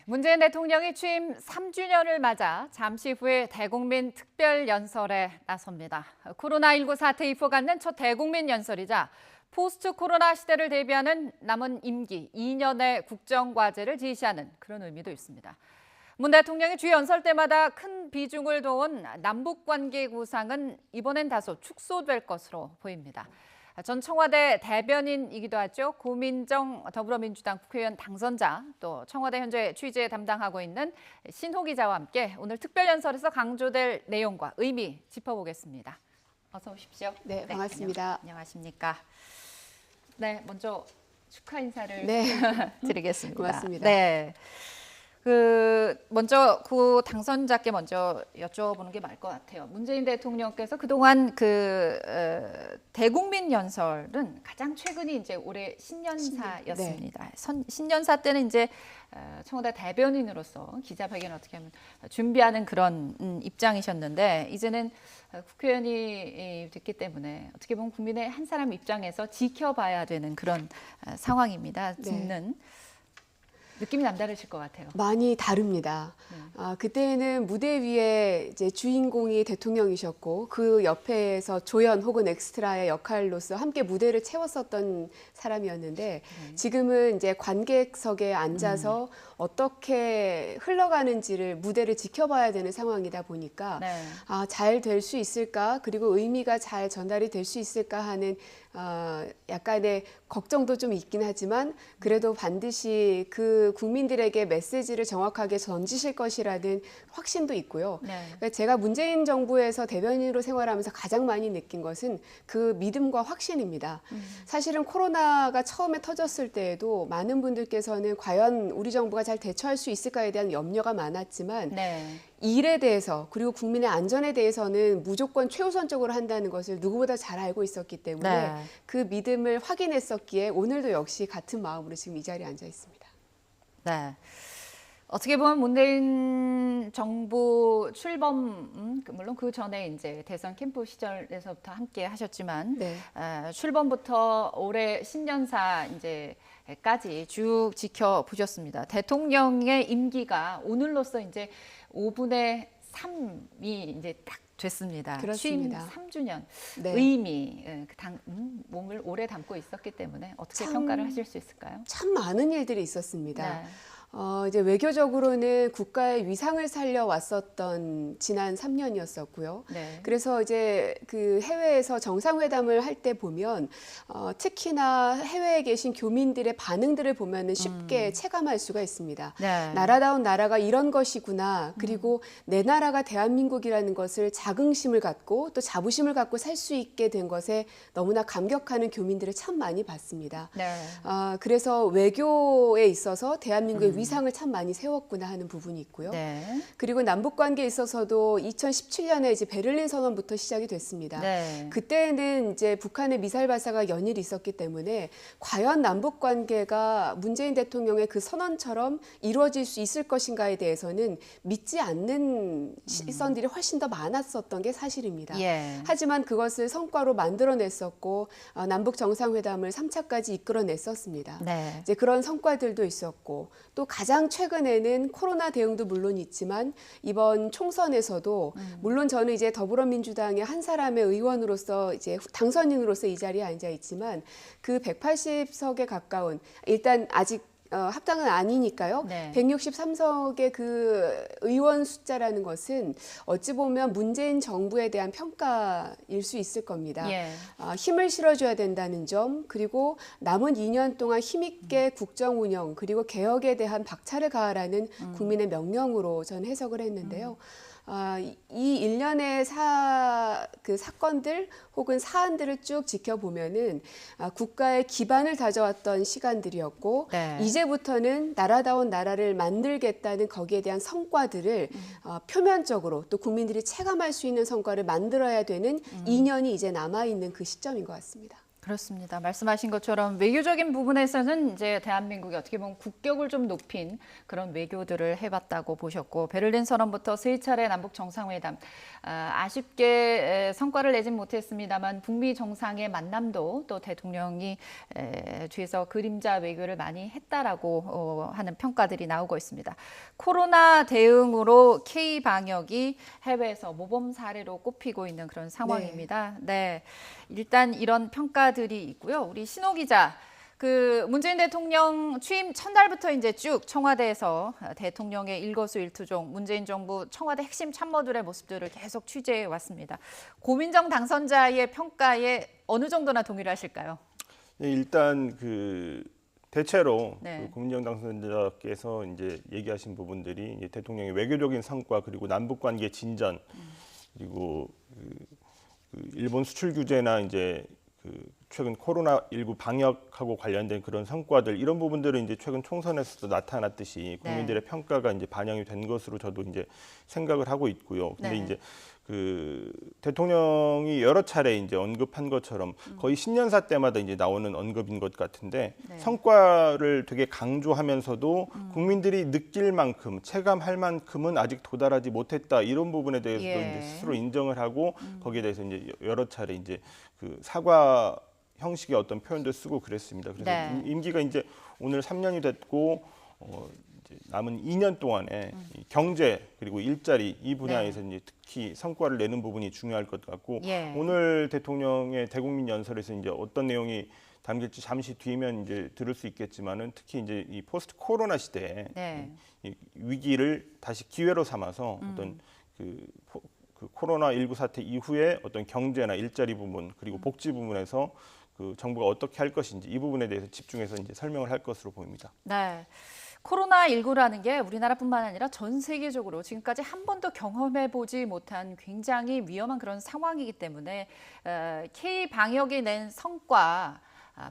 문재인 대통령이 취임 3주년을 맞아 잠시 후에 대국민 특별연설에 나섭니다. 코로나19 사태 이후 갖는 첫 대국민 연설이자 포스트 코로나 시대를 대비하는 남은 임기 2년의 국정과제를 지시하는 그런 의미도 있습니다. 문 대통령이 주 연설 때마다 큰 비중을 둬온 남북관계 구상은 이번엔 다소 축소될 것으로 보입니다. 전 청와대 대변인이기도 하죠. 고민정 더불어민주당 국회의원 당선자, 또 청와대 현재 취재 담당하고 있는 신호 기자와 함께 오늘 특별연설에서 강조될 내용과 의미 짚어보겠습니다. 어서 오십시오. 네, 반갑습니다. 안녕하십니까. 네, 먼저 축하 인사를 네. 드리겠습니다. 고맙습니다. 네. 먼저 당선자께 먼저 여쭤보는 게 맞을 것 같아요. 문재인 대통령께서 그동안 대국민 연설은 가장 최근이 이제 올해 신년사였습니다. 네. 신년사 때는 이제 청와대 대변인으로서 기자회견을 어떻게 하면 준비하는 그런 입장이셨는데 이제는 국회의원이 됐기 때문에 어떻게 보면 국민의 한 사람 입장에서 지켜봐야 되는 그런 상황입니다. 듣는. 느낌이 남다르실 것 같아요. 많이 다릅니다. 그때는 무대 위에 이제 주인공이 대통령이셨고 그 옆에서 조연 혹은 엑스트라의 역할로서 함께 무대를 채웠었던 사람이었는데 지금은 이제 관객석에 앉아서 어떻게 흘러가는지를 무대를 지켜봐야 되는 상황이다 보니까 잘 될 수 있을까 그리고 의미가 잘 전달이 될 수 있을까 하는 약간의 걱정도 좀 있긴 하지만 그래도 반드시 그 국민들에게 메시지를 정확하게 던지실 것이라는 확신도 있고요. 그러니까 제가 문재인 정부에서 대변인으로 생활하면서 가장 많이 느낀 것은 그 믿음과 확신입니다. 사실은 코로나가 처음에 터졌을 때에도 많은 분들께서는 과연 우리 정부가 잘 대처할 수 있을까에 대한 염려가 많았지만 일에 대해서 그리고 국민의 안전에 대해서는 무조건 최우선적으로 한다는 것을 누구보다 잘 알고 있었기 때문에 그 믿음을 확인했었기에 오늘도 역시 같은 마음으로 지금 이 자리에 앉아 있습니다. 네. 어떻게 보면 문재인 정부 출범, 물론 그 전에 이제 대선 캠프 시절에서부터 함께 하셨지만 출범부터 올해 신년사 이제까지 쭉 지켜보셨습니다. 대통령의 임기가 오늘로써 이제 5분의 3이 이제 딱 됐습니다. 그렇습니다. 취임 3주년 의미, 몸을 오래 담고 있었기 때문에 어떻게 평가를 하실 수 있을까요? 참 많은 일들이 있었습니다. 이제 외교적으로는 국가의 위상을 살려왔었던 지난 3년이었었고요. 그래서 이제 그 해외에서 정상회담을 할 때 보면 특히나 해외에 계신 교민들의 반응들을 보면은 쉽게 체감할 수가 있습니다. 나라다운 나라가 이런 것이구나. 그리고 내 나라가 대한민국이라는 것을 자긍심을 갖고 또 자부심을 갖고 살 수 있게 된 것에 너무나 감격하는 교민들을 참 많이 봤습니다. 그래서 외교에 있어서 대한민국의 위상을 참 많이 세웠구나 하는 부분이 있고요. 그리고 남북 관계에 있어서도 2017년에 이제 베를린 선언부터 시작이 됐습니다. 그때는 이제 북한의 미사일 발사가 연일이 있었기 때문에 과연 남북 관계가 문재인 대통령의 그 선언처럼 이루어질 수 있을 것인가에 대해서는 믿지 않는 시선들이 훨씬 더 많았었던 게 사실입니다. 하지만 그것을 성과로 만들어냈었고 남북 정상회담을 3차까지 이끌어냈었습니다. 이제 그런 성과들도 있었고 또 가장 최근에는 코로나 대응도 물론 있지만 이번 총선에서도 물론 저는 이제 더불어민주당의 한 사람의 의원으로서 이제 당선인으로서 이 자리에 앉아 있지만 그 180석에 가까운 일단 아직 합당은 아니니까요. 163석의 그 의원 숫자라는 것은 어찌 보면 문재인 정부에 대한 평가일 수 있을 겁니다. 힘을 실어줘야 된다는 점 그리고 남은 2년 동안 힘있게 국정 운영 그리고 개혁에 대한 박차를 가하라는 국민의 명령으로 저는 해석을 했는데요. 이 일련의 사건들 혹은 사안들을 쭉 지켜보면은 국가의 기반을 다져왔던 시간들이었고 이제부터는 나라다운 나라를 만들겠다는 거기에 대한 성과들을 표면적으로 또 국민들이 체감할 수 있는 성과를 만들어야 되는 2년이 이제 남아있는 그 시점인 것 같습니다. 그렇습니다. 말씀하신 것처럼 외교적인 부분에서는 이제 대한민국이 어떻게 보면 국격을 좀 높인 그런 외교들을 해봤다고 보셨고, 베를린 선언부터 세 차례 남북 정상회담, 아쉽게 성과를 내진 못했습니다만 북미 정상의 만남도 또 대통령이 뒤에서 그림자 외교를 많이 했다라고 하는 평가들이 나오고 있습니다. 코로나 대응으로 K 방역이 해외에서 모범 사례로 꼽히고 있는 그런 상황입니다. 네, 일단 이런 평가들이 있고요. 우리 신호 기자, 그 문재인 대통령 취임 첫날부터 이제 쭉 청와대에서 대통령의 일거수일투족, 문재인 정부 청와대 핵심 참모들의 모습들을 계속 취재해 왔습니다. 고민정 당선자의 평가에 어느 정도나 동의를 하실까요? 네, 일단 그 대체로 네. 그 고민정 당선자께서 이제 얘기하신 부분들이 이제 대통령의 외교적인 성과, 그리고 남북 관계 진전, 그리고 그 일본 수출 규제나 이제 그 최근 코로나19 방역하고 관련된 그런 성과들, 이런 부분들은 이제 최근 총선에서도 나타났듯이 국민들의 네. 평가가 이제 반영이 된 것으로 저도 이제 생각을 하고 있고요. 근데 네. 이제 그 대통령이 여러 차례 이제 언급한 것처럼 거의 신년사 때마다 이제 나오는 언급인 것 같은데, 네. 성과를 되게 강조하면서도 국민들이 느낄 만큼, 체감할 만큼은 아직 도달하지 못했다, 이런 부분에 대해서도 예. 이제 스스로 인정을 하고 거기에 대해서 이제 여러 차례 이제 그 사과 형식의 어떤 표현도 쓰고 그랬습니다. 그래서 네. 임기가 이제 오늘 3년이 됐고 이제 남은 2년 동안에 이 경제 그리고 일자리 이 분야에서 이제 특히 성과를 내는 부분이 중요할 것 같고, 예. 오늘 대통령의 대국민 연설에서 이제 어떤 내용이 담길지 잠시 뒤면 이제 들을 수 있겠지만은, 특히 이제 이 포스트 코로나 시대에 네. 이 위기를 다시 기회로 삼아서 어떤 그 코로나19 사태 이후에 어떤 경제나 일자리 부분, 그리고 복지 부분에서 그 정부가 어떻게 할 것인지, 이 부분에 대해서 집중해서 이제 설명을 할 것으로 보입니다. 네. 코로나19라는 게 우리나라뿐만 아니라 전 세계적으로 지금까지 한 번도 경험해보지 못한 굉장히 위험한 그런 상황이기 때문에 K 방역이 낸 성과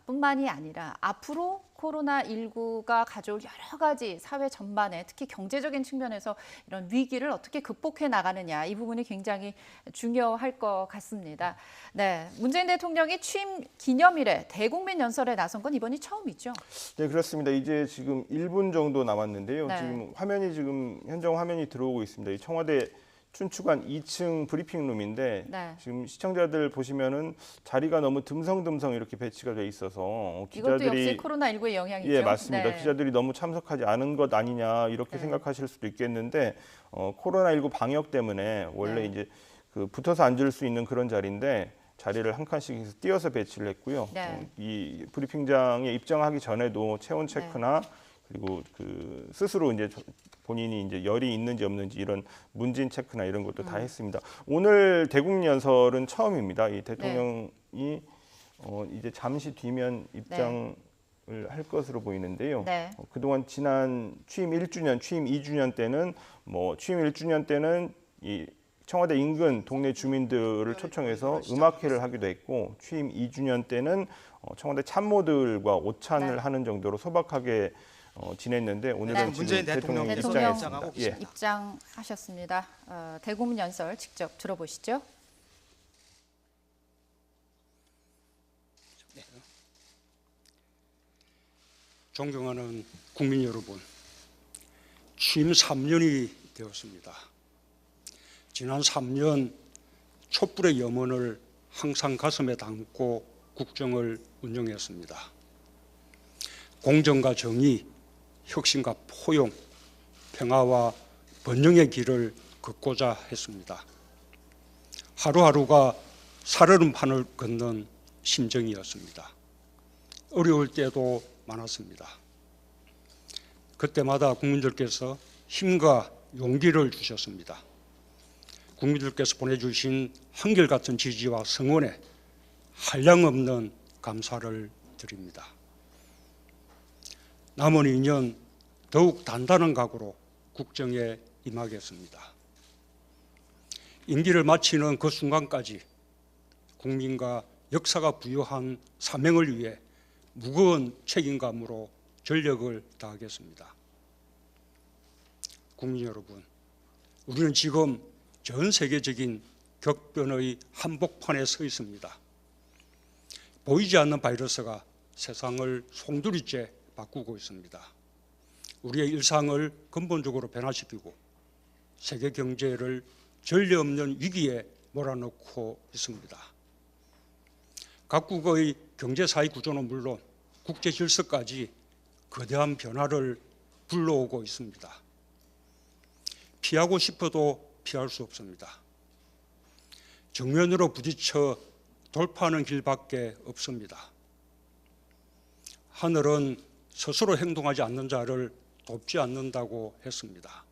뿐만이 아니라 앞으로 코로나19가 가져올 여러 가지 사회 전반에, 특히 경제적인 측면에서 이런 위기를 어떻게 극복해 나가느냐, 이 부분이 굉장히 중요할 것 같습니다. 네, 문재인 대통령이 취임 기념일에 대국민 연설에 나선 건 이번이 처음이죠? 네, 그렇습니다. 이제 지금 1분 정도 남았는데요. 네. 지금 현장 화면이 들어오고 있습니다. 이 청와대 춘추관 2층 브리핑룸인데 네. 지금 시청자들 보시면은 자리가 너무 듬성듬성 이렇게 배치가 돼 있어서 이것도 역시 기자들이, 코로나19의 영향이죠? 예, 맞습니다. 네. 기자들이 너무 참석하지 않은 것 아니냐, 이렇게 네. 생각하실 수도 있겠는데 코로나19 방역 때문에 원래 네. 이제 그 붙어서 앉을 수 있는 그런 자리인데 자리를 한 칸씩 해서 띄어서 배치를 했고요. 네. 이 브리핑장에 입장하기 전에도 체온 체크나 그리고 그 스스로 이제 본인이 이제 열이 있는지 없는지 이런 문진 체크나 이런 것도 다 했습니다. 오늘 대국민 연설은 처음입니다. 이 대통령이 이제 잠시 뒤면 입장을 할 것으로 보이는데요. 네. 그동안 지난 취임 1주년, 취임 2주년 때는 취임 1주년 때는 이 청와대 인근 동네 주민들을 초청해서 음악회를 하기도 했고, 취임 2주년 때는 청와대 참모들과 오찬을 하는 정도로 소박하게 지냈는데, 오늘은 지금 문재인 대통령이 대통령 입장했습니다. 예. 입장하셨습니다. 대국민 연설 직접 들어보시죠. 존경하는 국민 여러분, 취임 3년이 되었습니다. 지난 3년 촛불의 염원을 항상 가슴에 담고 국정을 운영했습니다. 공정과 정의, 혁신과 포용, 평화와 번영의 길을 걷고자 했습니다. 하루하루가 살얼음판을 걷는 심정이었습니다. 어려울 때도 많았습니다. 그때마다 국민들께서 힘과 용기를 주셨습니다. 국민들께서 보내주신 한결같은 지지와 성원에 한량없는 감사를 드립니다. 남은 2년 더욱 단단한 각오로 국정에 임하겠습니다. 임기를 마치는 그 순간까지 국민과 역사가 부여한 사명을 위해 무거운 책임감으로 전력을 다하겠습니다. 국민 여러분, 우리는 지금 전 세계적인 격변의 한복판에 서 있습니다. 보이지 않는 바이러스가 세상을 송두리째 바꾸고 있습니다. 우리의 일상을 근본적으로 변화시키고 세계 경제를 전례 없는 위기에 몰아넣고 있습니다. 각국의 경제사회 구조는 물론 국제 질서까지 거대한 변화를 불러오고 있습니다. 피하고 싶어도 피할 수 없습니다. 정면으로 부딪혀 돌파하는 길밖에 없습니다. 하늘은 스스로 행동하지 않는 자를 돕지 않는다고 했습니다.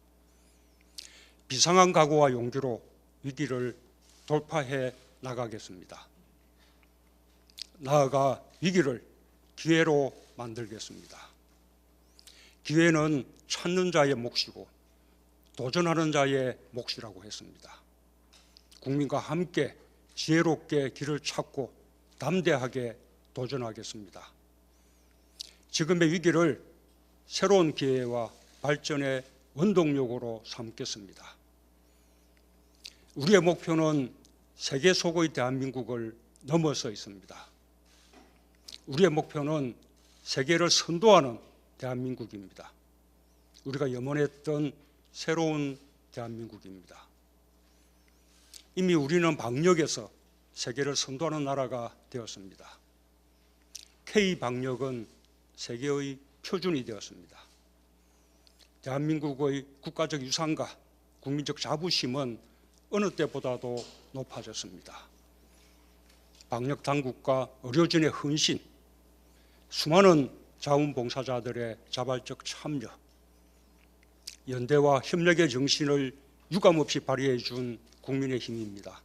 비상한 각오와 용기로 위기를 돌파해 나가겠습니다. 나아가 위기를 기회로 만들겠습니다. 기회는 찾는 자의 몫이고 도전하는 자의 몫이라고 했습니다. 국민과 함께 지혜롭게 길을 찾고 담대하게 도전하겠습니다. 지금의 위기를 새로운 기회와 발전의 원동력으로 삼겠습니다. 우리의 목표는 세계 속의 대한민국을 넘어서 있습니다. 우리의 목표는 세계를 선도하는 대한민국입니다. 우리가 염원했던 새로운 대한민국입니다. 이미 우리는 방역에서 세계를 선도하는 나라가 되었습니다. K-방역은 세계의 표준이 되었습니다. 대한민국의 국가적 유산과 국민적 자부심은 어느 때보다도 높아졌습니다. 방역 당국과 의료진의 헌신, 수많은 자원봉사자들의 자발적 참여, 연대와 협력의 정신을 유감없이 발휘해 준 국민의 힘입니다.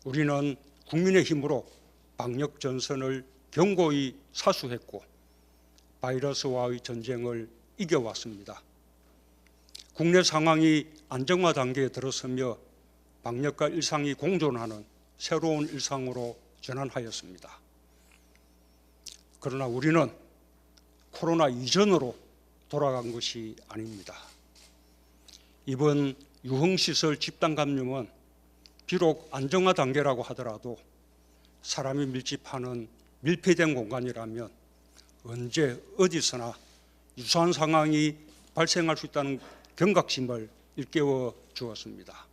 우리는 국민의 힘으로 방역 전선을 견고히 사수했고 바이러스와의 전쟁을 이겨왔습니다. 국내 상황이 안정화 단계에 들어서며 방역과 일상이 공존하는 새로운 일상으로 전환하였습니다. 그러나 우리는 코로나 이전으로 돌아간 것이 아닙니다. 이번 유흥시설 집단 감염은 비록 안정화 단계라고 하더라도 사람이 밀집하는 밀폐된 공간이라면 언제 어디서나 유사한 상황이 발생할 수 있다는 경각심을 일깨워 주었습니다.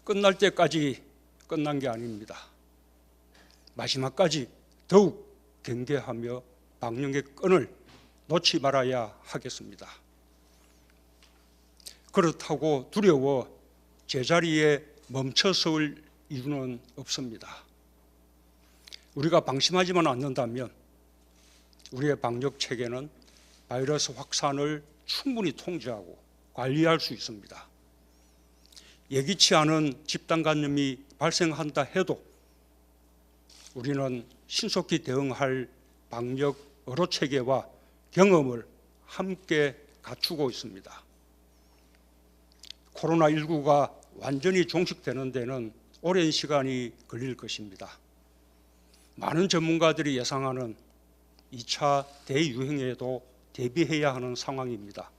끝날 때까지 끝난 게 아닙니다. 마지막까지 더욱 경계하며 방역의 끈을 놓지 말아야 하겠습니다. 그렇다고 두려워 제자리에 멈춰설 이유는 없습니다. 우리가 방심하지만 않는다면 우리의 방역 체계는 바이러스 확산을 충분히 통제하고 관리할 수 있습니다. 예기치 않은 집단 감염이 발생한다 해도 우리는 신속히 대응할 방역 의료 체계와 경험을 함께 갖추고 있습니다. 코로나19가 완전히 종식되는 데는 오랜 시간이 걸릴 것입니다. 많은 전문가들이 예상하는 2차 대유행에도 대비해야 하는 상황입니다.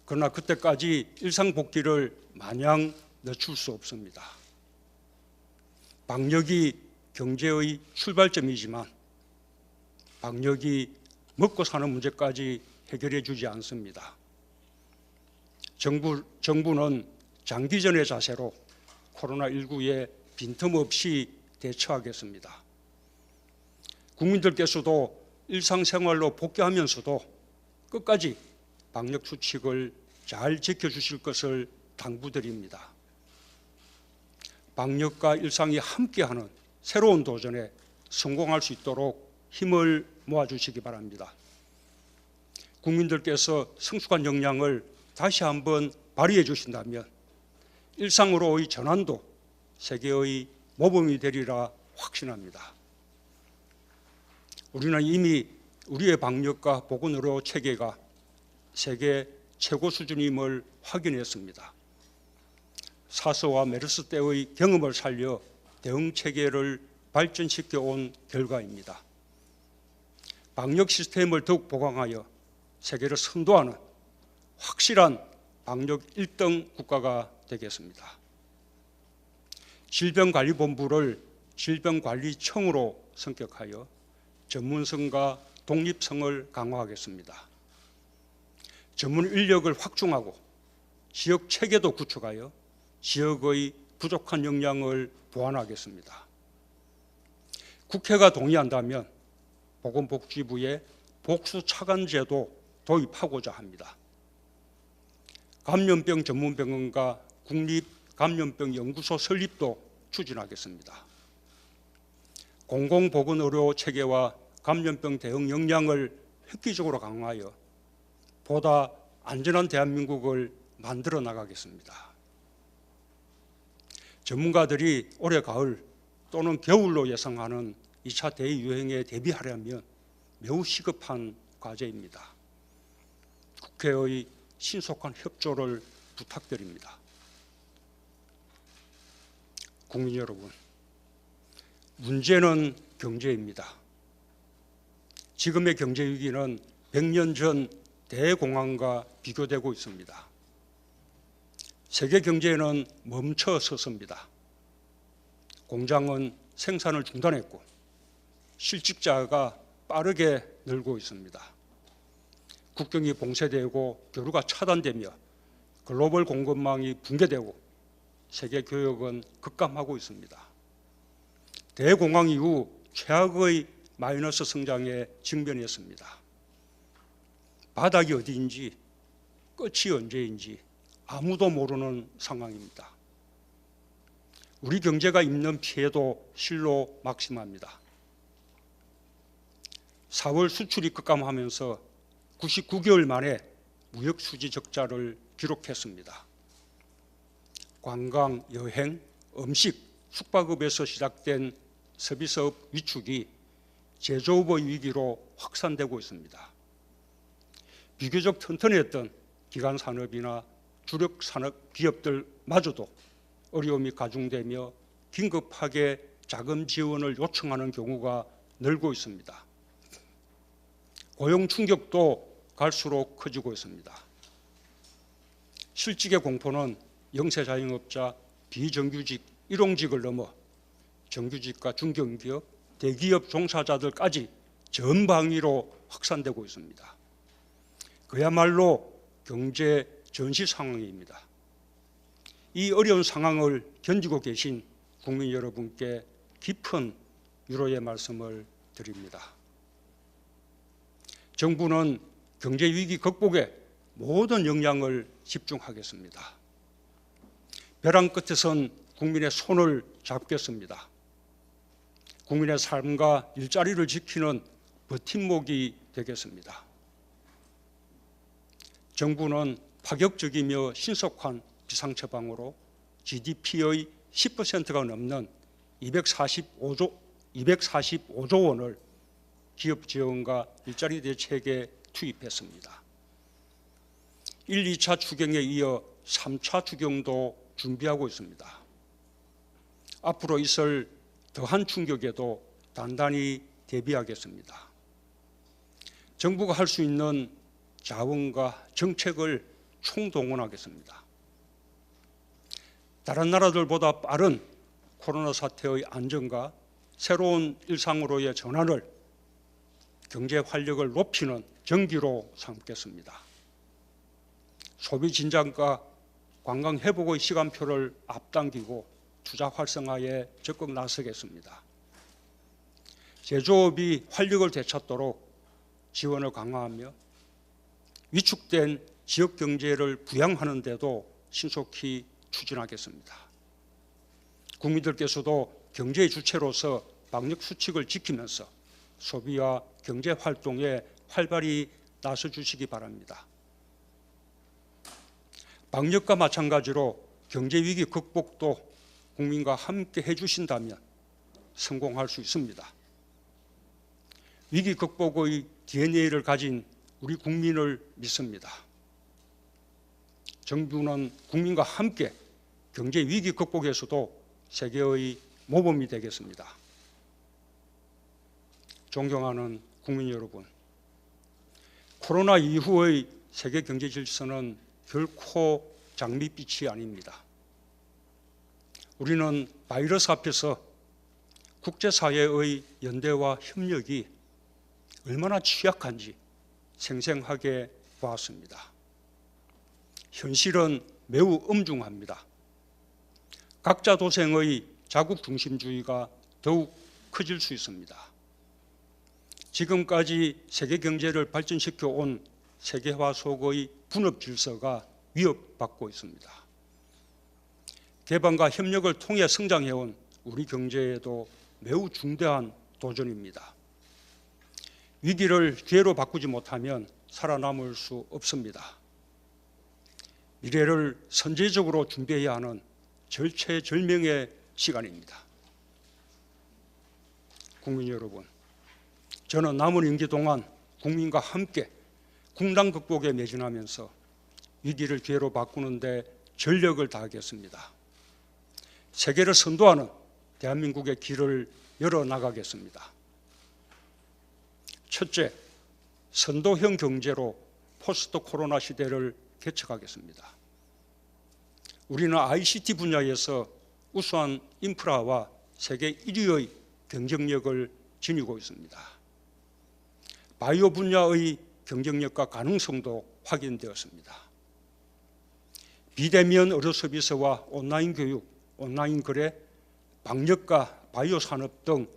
그러나 그때까지 일상 복귀를 마냥 늦출 수 없습니다. 방역이 경제의 출발점이지만 방역이 먹고 사는 문제까지 해결해 주지 않습니다. 정부는 장기전의 자세로 코로나19에 빈틈없이 대처하겠습니다. 국민들께서도 일상생활로 복귀하면서도 끝까지 방역 수칙을 잘 지켜주실 것을 당부드립니다. 방역과 일상이 함께하는 새로운 도전에 성공할 수 있도록 힘을 모아주시기 바랍니다. 국민들께서 성숙한 역량을 다시 한번 발휘해 주신다면 일상으로의 전환도 세계의 모범이 되리라 확신합니다. 우리는 이미 우리의 방역과 보건의료 체계가 세계 최고 수준임을 확인했습니다. 사스와 메르스 때의 경험을 살려 대응 체계를 발전시켜 온 결과입니다. 방역 시스템을 더욱 보강하여 세계를 선도하는 확실한 방역 1등 국가가 되겠습니다. 질병관리본부를 질병관리청으로 성격하여 전문성과 독립성을 강화하겠습니다. 전문 인력을 확충하고 지역 체계도 구축하여 지역의 부족한 역량을 보완하겠습니다. 국회가 동의한다면 보건복지부에 복수차관제도 도입하고자 합니다. 감염병 전문병원과 국립감염병연구소 설립도 추진하겠습니다. 공공보건의료 체계와 감염병 대응 역량을 획기적으로 강화하여 보다 안전한 대한민국을 만들어 나가겠습니다. 전문가들이 올해 가을 또는 겨울로 예상하는 2차 대유행에 대비하려면 매우 시급한 과제입니다. 국회의 신속한 협조를 부탁드립니다. 국민 여러분, 문제는 경제입니다. 지금의 경제 위기는 100년 전 대공황과 비교되고 있습니다. 세계 경제는 멈춰 섰습니다. 공장은 생산을 중단했고 실직자가 빠르게 늘고 있습니다. 국경이 봉쇄되고 교류가 차단되며 글로벌 공급망이 붕괴되고 세계 교역은 급감하고 있습니다. 대공황 이후 최악의 마이너스 성장에 직면했습니다. 바닥이 어디인지 끝이 언제인지 아무도 모르는 상황입니다. 우리 경제가 입는 피해도 실로 막심합니다. 4월 수출이 급감하면서 99개월 만에 무역 수지 적자를 기록했습니다. 관광, 여행, 음식, 숙박업에서 시작된 서비스업 위축이 제조업의 위기로 확산되고 있습니다. 비교적 튼튼했던 기간 산업이나 주력 산업 기업들마저도 어려움이 가중되며 긴급하게 자금 지원을 요청하는 경우가 늘고 있습니다. 고용 충격도 갈수록 커지고 있습니다. 실직의 공포는 영세 자영업자, 비정규직, 일용직을 넘어 정규직과 중견기업, 대기업 종사자들까지 전방위로 확산되고 있습니다. 그야말로 경제 전시 상황입니다. 이 어려운 상황을 견디고 계신 국민 여러분께 깊은 위로의 말씀을 드립니다. 정부는 경제 위기 극복에 모든 역량을 집중하겠습니다. 벼랑 끝에선 국민의 손을 잡겠습니다. 국민의 삶과 일자리를 지키는 버팀목이 되겠습니다. 정부는 파격적이며 신속한 비상처방으로 GDP의 10%가 넘는 245조 원을 기업 지원과 일자리 대책에 투입했습니다. 1, 2차 추경에 이어 3차 추경도 준비하고 있습니다. 앞으로 있을 더한 충격에도 단단히 대비하겠습니다. 정부가 할 수 있는 자원과 정책을 총동원하겠습니다. 다른 나라들보다 빠른 코로나 사태의 안정과 새로운 일상으로의 전환을 경제 활력을 높이는 전기로 삼겠습니다. 소비 진작과 관광 회복의 시간표를 앞당기고 투자 활성화에 적극 나서겠습니다. 제조업이 활력을 되찾도록 지원을 강화하며 위축된 지역 경제를 부양하는 데도 신속히 추진하겠습니다. 국민들께서도 경제의 주체로서 방역 수칙을 지키면서 소비와 경제 활동에 활발히 나서 주시기 바랍니다. 방역과 마찬가지로 경제 위기 극복도 국민과 함께 해주신다면 성공할 수 있습니다. 위기 극복의 DNA를 가진 우리 국민을 믿습니다. 정부는 국민과 함께 경제 위기 극복에서도 세계의 모범이 되겠습니다. 존경하는 국민 여러분, 코로나 이후의 세계 경제 질서는 결코 장밋빛이 아닙니다. 우리는 바이러스 앞에서 국제사회의 연대와 협력이 얼마나 취약한지 생생하게 보았습니다. 현실은 매우 엄중합니다. 각자 도생의 자국 중심주의가 더욱 커질 수 있습니다. 지금까지 세계 경제를 발전시켜 온 세계화 속의 분업 질서가 위협받고 있습니다. 개방과 협력을 통해 성장해온 우리 경제에도 매우 중대한 도전입니다. 위기를 기회로 바꾸지 못하면 살아남을 수 없습니다. 미래를 선제적으로 준비해야 하는 절체절명의 시간입니다. 국민 여러분, 저는 남은 임기 동안 국민과 함께 국난 극복에 매진하면서 위기를 기회로 바꾸는 데 전력을 다하겠습니다. 세계를 선도하는 대한민국의 길을 열어나가겠습니다. 첫째, 선도형 경제로 포스트 코로나 시대를 개척하겠습니다. 우리는 ICT 분야에서 우수한 인프라와 세계 1위의 경쟁력을 지니고 있습니다. 바이오 분야의 경쟁력과 가능성도 확인되었습니다. 비대면 의료 서비스와 온라인 교육, 온라인 거래, 방역과 바이오 산업 등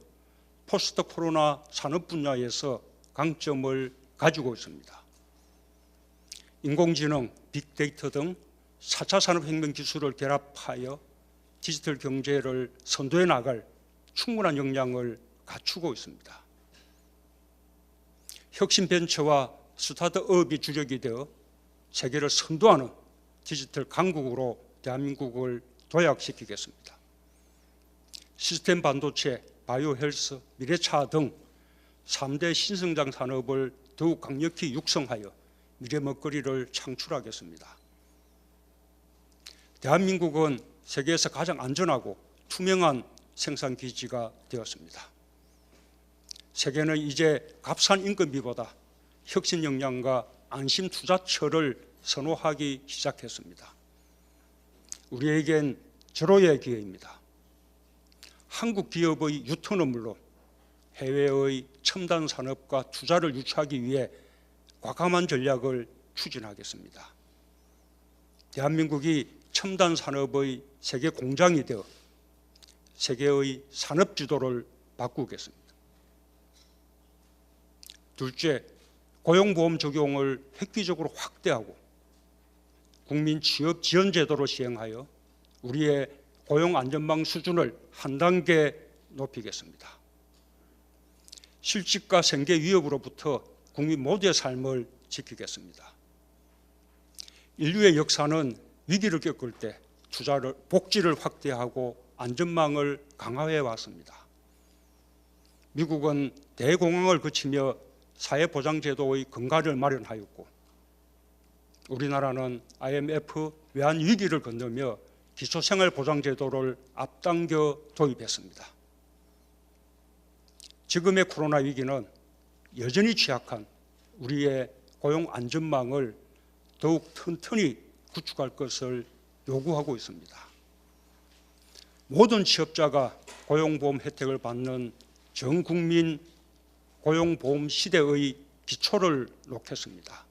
포스트 코로나 산업 분야에서 강점을 가지고 있습니다. 인공지능, 빅데이터 등 4차 산업혁명 기술을 결합하여 디지털 경제를 선도해 나갈 충분한 역량을 갖추고 있습니다. 혁신 벤처와 스타트업이 주력이 되어 세계를 선도하는 디지털 강국으로 대한민국을 도약시키겠습니다. 시스템 반도체, 바이오 헬스, 미래차 등 3대 신성장 산업을 더욱 강력히 육성하여 미래 먹거리를 창출하겠습니다. 대한민국은 세계에서 가장 안전하고 투명한 생산 기지가 되었습니다. 세계는 이제 값싼 인건비보다 혁신 역량과 안심 투자처를 선호하기 시작했습니다. 우리에겐 절호의 기회입니다. 한국 기업의 유턴은 물론 해외의 첨단 산업과 투자를 유치하기 위해 과감한 전략을 추진하겠습니다. 대한민국이 첨단 산업의 세계 공장이 되어 세계의 산업 지도를 바꾸겠습니다. 둘째, 고용보험 적용을 획기적으로 확대하고 국민 취업 지원 제도를 시행하여 우리의 고용 안전망 수준을 한 단계 높이겠습니다. 실직과 생계 위협으로부터 국민 모두의 삶을 지키겠습니다. 인류의 역사는 위기를 겪을 때 투자를, 복지를 확대하고 안전망을 강화해 왔습니다. 미국은 대공황을 거치며 사회보장제도의 근간을 마련하였고 우리나라는 IMF 외환위기를 건너며 기초생활보장제도를 앞당겨 도입했습니다. 지금의 코로나 위기는 여전히 취약한 우리의 고용 안전망을 더욱 튼튼히 구축할 것을 요구하고 있습니다. 모든 취업자가 고용보험 혜택을 받는 전국민 고용보험 시대의 기초를 놓겠습니다.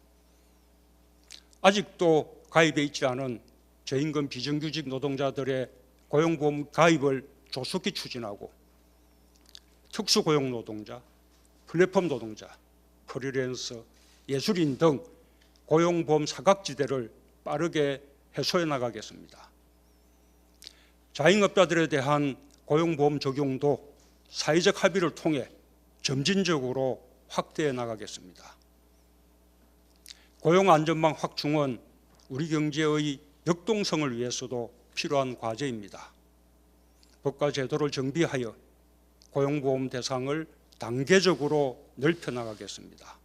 아직도 가입해 있지 않은 저임금 비정규직 노동자들의 고용보험 가입을 조속히 추진하고 특수고용 노동자, 플랫폼 노동자, 프리랜서, 예술인 등 고용보험 사각지대를 빠르게 해소해 나가겠습니다. 자영업자들에 대한 고용보험 적용도 사회적 합의를 통해 점진적으로 확대해 나가겠습니다. 고용안전망 확충은 우리 경제의 역동성을 위해서도 필요한 과제입니다. 법과 제도를 정비하여 고용보험 대상을 단계적으로 넓혀 나가겠습니다.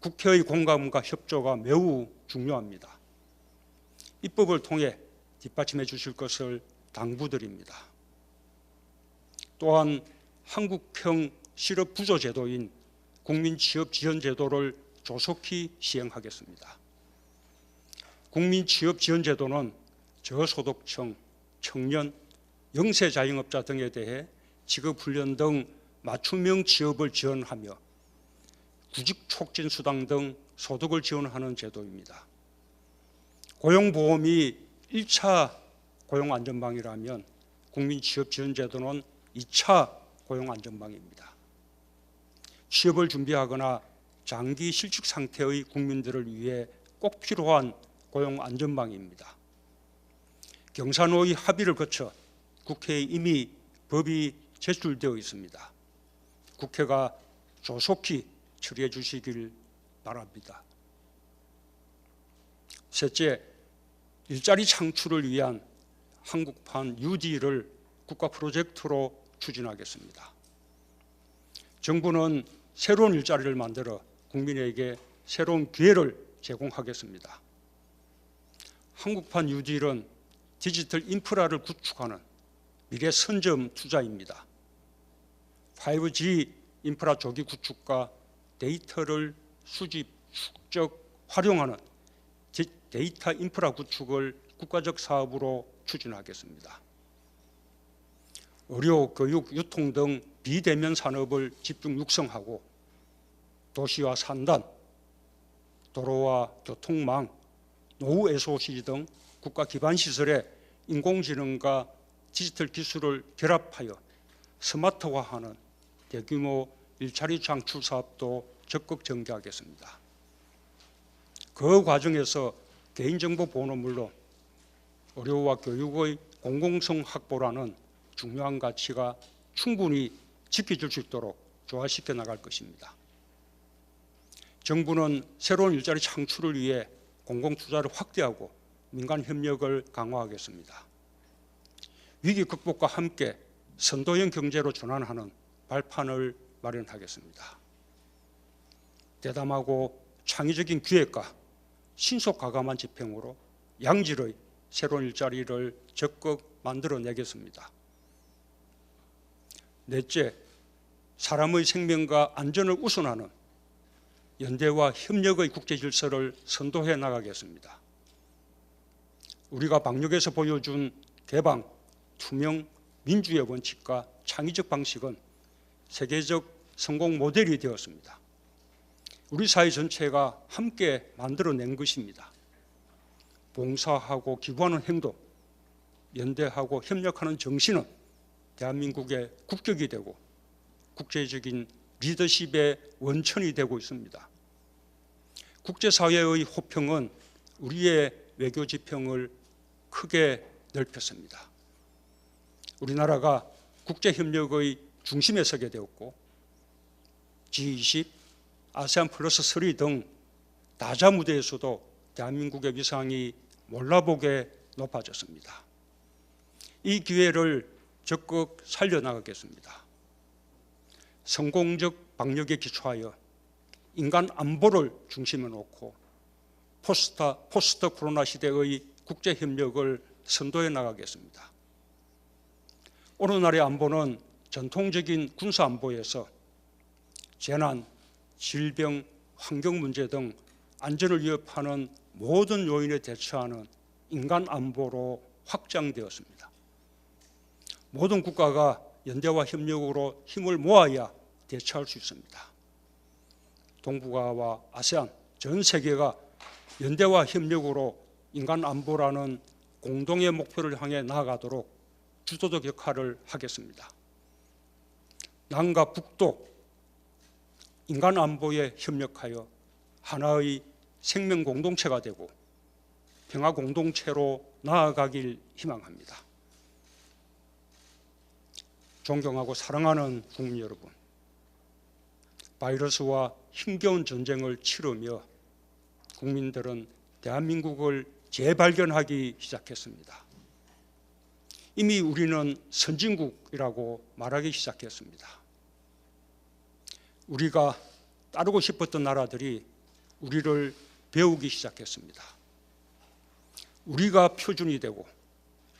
국회의 공감과 협조가 매우 중요합니다. 입법을 통해 뒷받침해 주실 것을 당부드립니다. 또한 한국형 실업부조제도인 국민취업지원제도를 조속히 시행하겠습니다. 국민취업지원제도는 저소득층, 청년, 영세자영업자 등에 대해 직업훈련 등 맞춤형 취업을 지원하며 구직촉진수당 등 소득을 지원하는 제도입니다. 고용보험이 1차 고용안전망이라면 국민취업지원제도는 2차 고용안전망입니다. 취업을 준비하거나 장기 실직 상태의 국민들을 위해 꼭 필요한 고용안전망입니다. 경사노의 합의를 거쳐 국회에 이미 법이 제출되어 있습니다. 국회가 조속히 처리해 주시길 바랍니다. 셋째, 일자리 창출을 위한 한국판 뉴딜을 국가 프로젝트로 추진하겠습니다. 정부는 새로운 일자리를 만들어 국민에게 새로운 기회를 제공하겠습니다. 한국판 뉴딜은 디지털 인프라를 구축하는 미래 선점 투자입니다. 5G 인프라 조기 구축과 데이터를 수집, 축적, 활용하는 데이터 인프라 구축을 국가적 사업으로 추진하겠습니다. 의료, 교육, 유통 등 비대면 산업을 집중 육성하고 도시와 산단, 도로와 교통망, 노후 SOC 등 국가 기반 시설에 인공지능과 디지털 기술을 결합하여 스마트화하는 대규모 일자리 창출 사업도 적극 전개하겠습니다. 그 과정에서 개인정보 보호는 물론 의료와 교육의 공공성 확보라는 중요한 가치가 충분히 지켜질 수 있도록 조화시켜 나갈 것입니다. 정부는 새로운 일자리 창출을 위해 공공투자를 확대하고 민간 협력을 강화하겠습니다. 위기 극복과 함께 선도형 경제로 전환하는 발판을 마련하겠습니다. 대담하고 창의적인 기획과 신속 과감한 집행으로 양질의 새로운 일자리를 적극 만들어내겠습니다. 넷째, 사람의 생명과 안전을 우선하는 연대와 협력의 국제 질서를 선도해 나가겠습니다. 우리가 방역에서 보여준 개방, 투명, 민주의 원칙과 창의적 방식은 세계적 성공 모델이 되었습니다. 우리 사회 전체가 함께 만들어낸 것입니다. 봉사하고 기부하는 행동, 연대하고 협력하는 정신은 대한민국의 국격이 되고 국제적인 리더십의 원천이 되고 있습니다. 국제사회의 호평은 우리의 외교 지평을 크게 넓혔습니다. 우리나라가 국제협력의 중심에 서게 되었고 G20, 아세안 플러스 3 등 다자 무대에서도 대한민국의 위상이 몰라보게 높아졌습니다. 이 기회를 적극 살려나가겠습니다. 성공적 방역에 기초하여 인간 안보를 중심에 놓고 포스트 코로나 시대의 국제협력을 선도해 나가겠습니다. 오늘날의 안보는 전통적인 군사안보에서 재난, 질병, 환경 문제 등 안전을 위협하는 모든 요인에 대처하는 인간 안보로 확장되었습니다. 모든 국가가 연대와 협력으로 힘을 모아야 대처할 수 있습니다. 동북아와 아세안, 전 세계가 연대와 협력으로 인간 안보라는 공동의 목표를 향해 나아가도록 주도적 역할을 하겠습니다. 남과 북도 인간 안보에 협력하여 하나의 생명 공동체가 되고 평화 공동체로 나아가길 희망합니다. 존경하고 사랑하는 국민 여러분, 바이러스와 힘겨운 전쟁을 치르며 국민들은 대한민국을 재발견하기 시작했습니다. 이미 우리는 선진국이라고 말하기 시작했습니다. 우리가 따르고 싶었던 나라들이 우리를 배우기 시작했습니다. 우리가 표준이 되고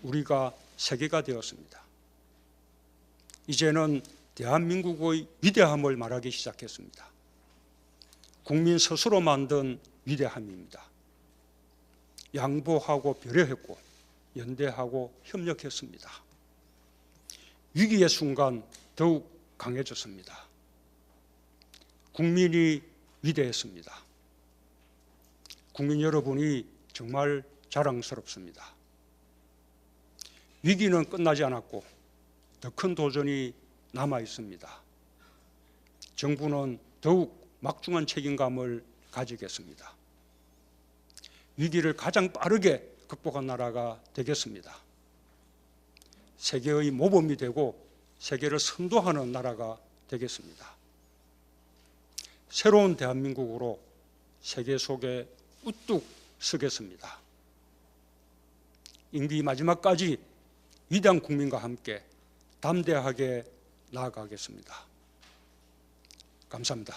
우리가 세계가 되었습니다. 이제는 대한민국의 위대함을 말하기 시작했습니다. 국민 스스로 만든 위대함입니다. 양보하고 배려했고 연대하고 협력했습니다. 위기의 순간 더욱 강해졌습니다. 국민이 위대했습니다. 국민 여러분이 정말 자랑스럽습니다. 위기는 끝나지 않았고 더 큰 도전이 남아 있습니다. 정부는 더욱 막중한 책임감을 가지겠습니다. 위기를 가장 빠르게 극복한 나라가 되겠습니다. 세계의 모범이 되고 세계를 선도하는 나라가 되겠습니다. 새로운 대한민국으로 세계 속에 우뚝 서겠습니다. 임기 마지막까지 위대한 국민과 함께 담대하게 나아가겠습니다. 감사합니다.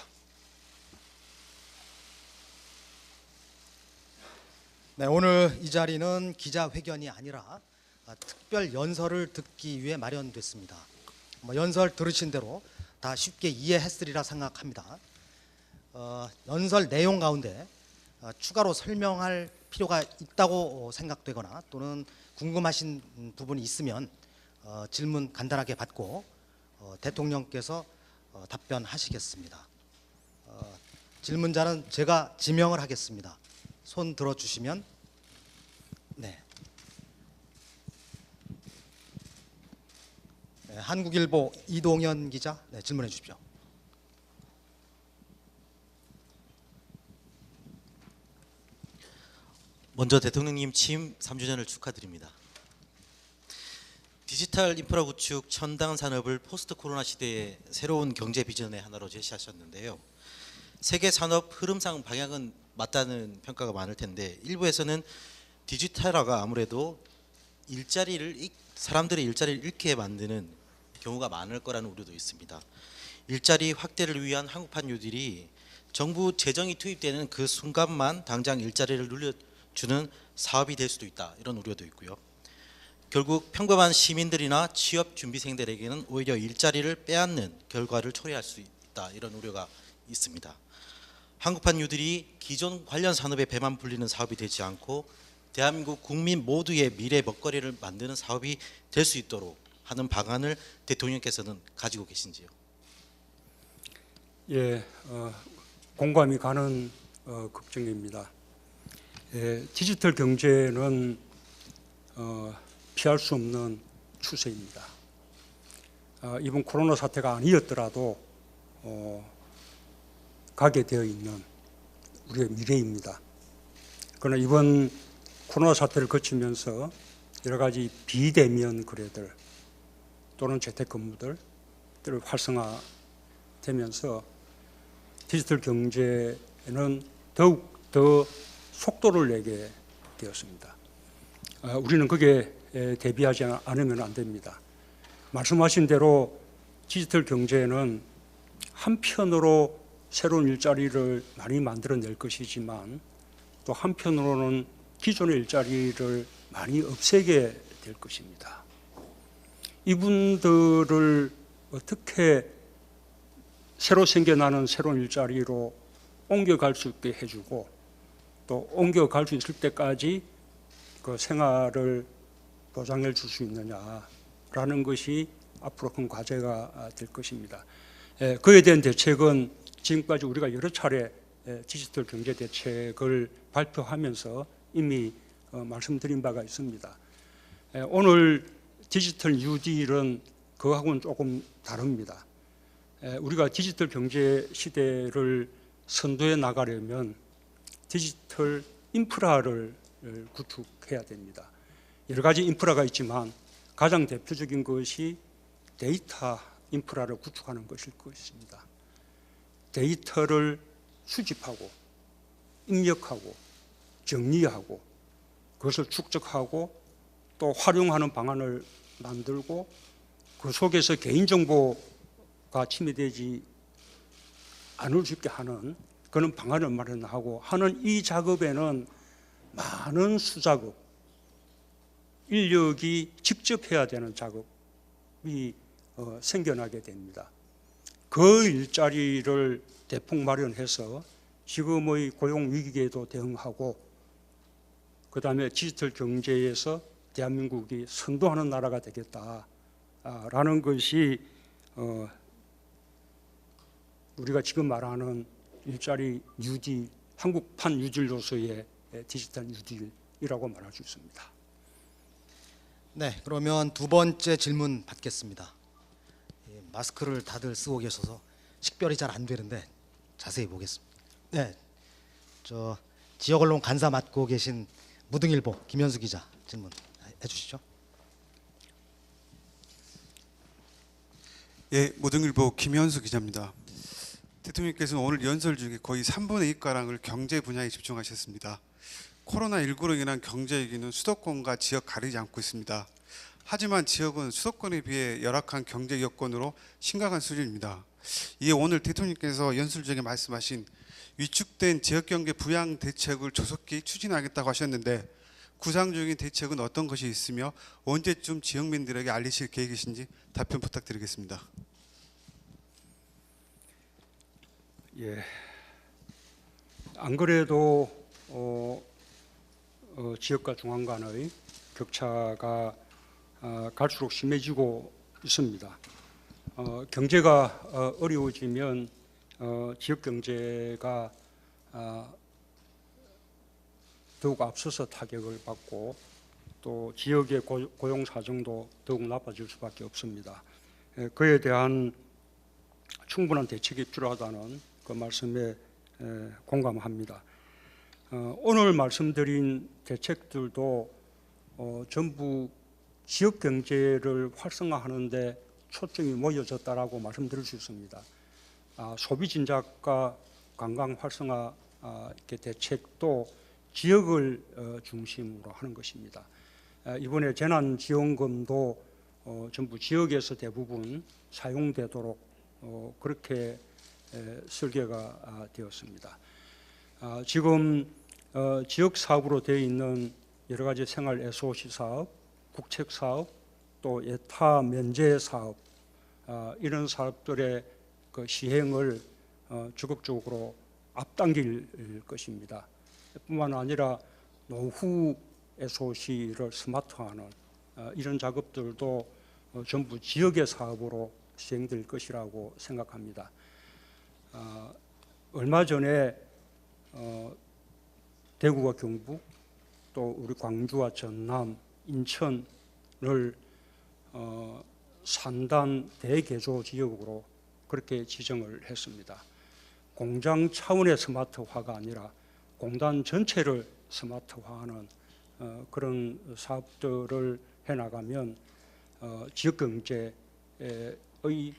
네, 오늘 이 자리는 기자회견이 아니라 특별 연설을 듣기 위해 마련됐습니다. 연설 들으신 대로 다 쉽게 이해했으리라 생각합니다. 연설 내용 가운데 추가로 설명할 필요가 있다고 생각되거나 또는 궁금하신 부분이 있으면 질문 간단하게 받고 대통령께서 답변하시겠습니다. 질문자는 제가 지명을 하겠습니다. 손 들어주시면. 네. 네, 한국일보 이동현 기자, 네, 질문해 주십시오. 먼저 대통령님 취임 3주년을 축하드립니다. 디지털 인프라 구축 첨단 산업을 포스트 코로나 시대의 새로운 경제 비전의 하나로 제시하셨는데요. 세계 산업 흐름상 방향은 맞다는 평가가 많을 텐데 일부에서는 디지털화가 아무래도 사람들의 일자리를 잃게 만드는 경우가 많을 거라는 우려도 있습니다. 일자리 확대를 위한 한국판 뉴딜이 정부 재정이 투입되는 그 순간만 당장 일자리를 늘려주는 사업이 될 수도 있다, 이런 우려도 있고요. 결국 평범한 시민들이나 취업 준비생들에게는 오히려 일자리를 빼앗는 결과를 초래할 수 있다, 이런 우려가 있습니다. 한국판 뉴딜이 기존 관련 산업의 배만 불리는 사업이 되지 않고 대한민국 국민 모두의 미래 먹거리를 만드는 사업이 될 수 있도록 하는 방안을 대통령께서는 가지고 계신지요? 예, 공감이 가는 걱정입니다. 예, 디지털 경제는 피할 수 없는 추세입니다. 이번 코로나 사태가 아니었더라도 가게 되어 있는 우리의 미래입니다. 그러나 이번 코로나 사태를 거치면서 여러 가지 비대면 거래들 또는 재택근무들을 활성화되면서 디지털 경제는 더욱 더 속도를 내게 되었습니다. 우리는 거기에 대비하지 않으면 안 됩니다. 말씀하신 대로 디지털 경제는 한편으로 새로운 일자리를 많이 만들어낼 것이지만 또 한편으로는 기존의 일자리를 많이 없애게 될 것입니다. 이분들을 어떻게 새로 생겨나는 새로운 일자리로 옮겨갈 수 있게 해주고 또 옮겨갈 수 있을 때까지 그 생활을 보장해 줄 수 있느냐라는 것이 앞으로 큰 과제가 될 것입니다. 그에 대한 대책은 지금까지 우리가 여러 차례 디지털 경제 대책을 발표하면서 이미 말씀드린 바가 있습니다. 오늘 디지털 뉴딜은 그거하고는 조금 다릅니다. 우리가 디지털 경제 시대를 선도해 나가려면 디지털 인프라를 구축해야 됩니다. 여러 가지 인프라가 있지만 가장 대표적인 것이 데이터 인프라를 구축하는 것일 것입니다. 데이터를 수집하고 입력하고 정리하고 그것을 축적하고 또 활용하는 방안을 만들고 그 속에서 개인정보가 침해되지 않을 수 있게 하는 그런 방안을 마련하고 하는 이 작업에는 많은 수작업, 인력이 직접 해야 되는 작업이 생겨나게 됩니다. 그 일자리를 대폭 마련해서 지금의 고용 위기에도 대응하고 그다음에 디지털 경제에서 대한민국이 선도하는 나라가 되겠다. 라는 것이 우리가 지금 말하는 일자리 뉴딜, 한국판 뉴딜로서의 디지털 뉴딜이라고 말할 수 있습니다. 네, 그러면 두 번째 질문 받겠습니다. 마스크를 다들 쓰고 계셔서 식별이 잘 안 되는데 자세히 보겠습니다. 네, 저 지역 언론 간사 맡고 계신 무등일보 김현수 기자 질문 해주시죠. 예, 무등일보 김현수 기자입니다. 대통령께서는 오늘 연설 중에 거의 3분의 2가량을 경제 분야에 집중하셨습니다. 코로나19로 인한 경제 위기는 수도권과 지역 가리지 않고 있습니다. 하지만 지역은 수도권에 비해 열악한 경제 여건으로 심각한 수준입니다. 이에 오늘 대통령께서 연설 중에 말씀하신 위축된 지역경제 부양 대책을 조속히 추진하겠다고 하셨는데 구상적인 대책은 어떤 것이 있으며 언제쯤 지역민들에게 알리실 계획이신지 답변 부탁드리겠습니다. 예, 안 그래도 지역과 중앙 간의 격차가 갈수록 심해지고 있습니다. 경제가 어려워지면 지역 경제가 더욱 앞서서 타격을 받고 또 지역의 고용 사정도 더욱 나빠질 수밖에 없습니다. 그에 대한 충분한 대책이 필요하다는 그 말씀에 공감합니다. 오늘 말씀드린 대책들도 전부 지역 경제를 활성화하는 데 초점이 모여졌다라고 말씀드릴 수 있습니다. 소비 진작과 관광 활성화 이렇게 대책도 지역을 중심으로 하는 것입니다. 이번에 재난지원금도 전부 지역에서 대부분 사용되도록 그렇게 설계가 되었습니다. 지금 지역 사업으로 되어 있는 여러 가지 생활 SOC 사업, 국책 사업, 또 예타 면제 사업 이런 사업들의 그 시행을 적극적으로 앞당길 것입니다. 뿐만 아니라 노후 SOC를 스마트화하는 이런 작업들도 전부 지역의 사업으로 시행될 것이라고 생각합니다. 얼마 전에 대구와 경북 또 우리 광주와 전남, 인천을 산단 대개조 지역으로 그렇게 지정을 했습니다. 공장 차원의 스마트화가 아니라 공단 전체를 스마트화하는 그런 사업들을 해나가면 지역 경제의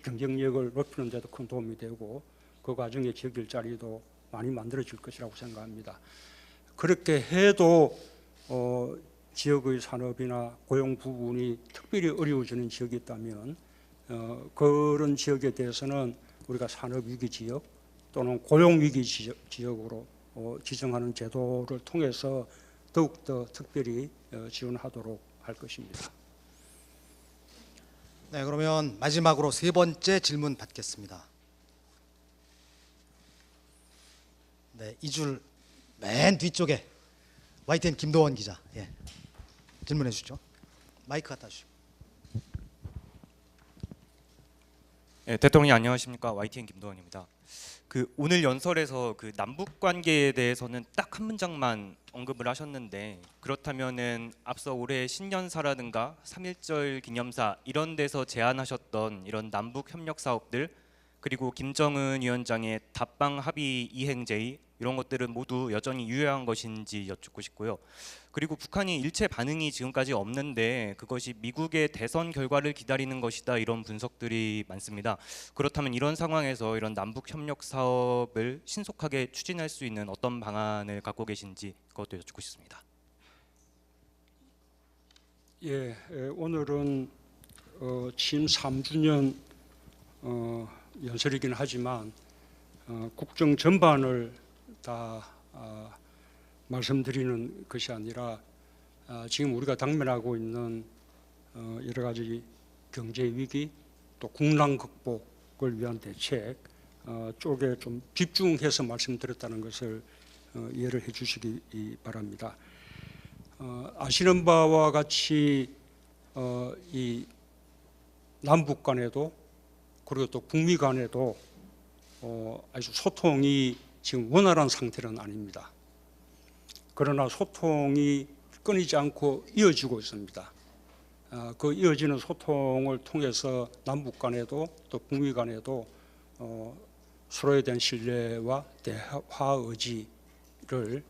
경쟁력을 높이는 데도 큰 도움이 되고 그 과정에 지역 일자리도 많이 만들어질 것이라고 생각합니다. 그렇게 해도 지역의 산업이나 고용 부분이 특별히 어려워지는 지역이 있다면 그런 지역에 대해서는 우리가 산업위기 지역 또는 고용위기 지역으로 지정하는 제도를 통해서 더욱더 특별히 지원하도록 할 것입니다. 네, 그러면 마지막으로 세 번째 질문 받겠습니다. 네, 이 줄 맨 뒤쪽에 YTN 김도원 기자, 예, 질문해 주시죠. 마이크 갖다 주시고. 네, 대통령님 안녕하십니까? YTN 김도원입니다. 오늘 연설에서 남북 관계에 대해서는 딱 한 문장만 언급을 하셨는데 그렇다면은 앞서 올해 신년사라든가 3.1절 기념사 이런 데서 제안하셨던 이런 남북 협력 사업들 그리고 김정은 위원장의 답방 합의 이행 제의 이런 것들은 모두 여전히 유효한 것인지 여쭙고 싶고요. 그리고 북한이 일체 반응이 지금까지 없는데 그것이 미국의 대선 결과를 기다리는 것이다 이런 분석들이 많습니다. 그렇다면 이런 상황에서 이런 남북 협력 사업을 신속하게 추진할 수 있는 어떤 방안을 갖고 계신지 그것도 여쭙고 싶습니다. 예, 오늘은 취임 3주년 연설이긴 하지만 국정 전반을 다 말씀드리는 것이 아니라 지금 우리가 당면하고 있는 여러 가지 경제 위기 또 국난 극복을 위한 대책 쪽에 좀 집중해서 말씀드렸다는 것을 이해를 해주시기 바랍니다. 아시는 바와 같이 이 남북 간에도 그리고 또 북미 간에도 아주 소통이 지금 원활한 상태는 아닙니다. 그러나 소통이 끊이지 않고 이어지고 있습니다. 그 이어지는 소통을 통해서 남북 간에도 또 북미 간에도 서로에 대한 신뢰와 대화 의지를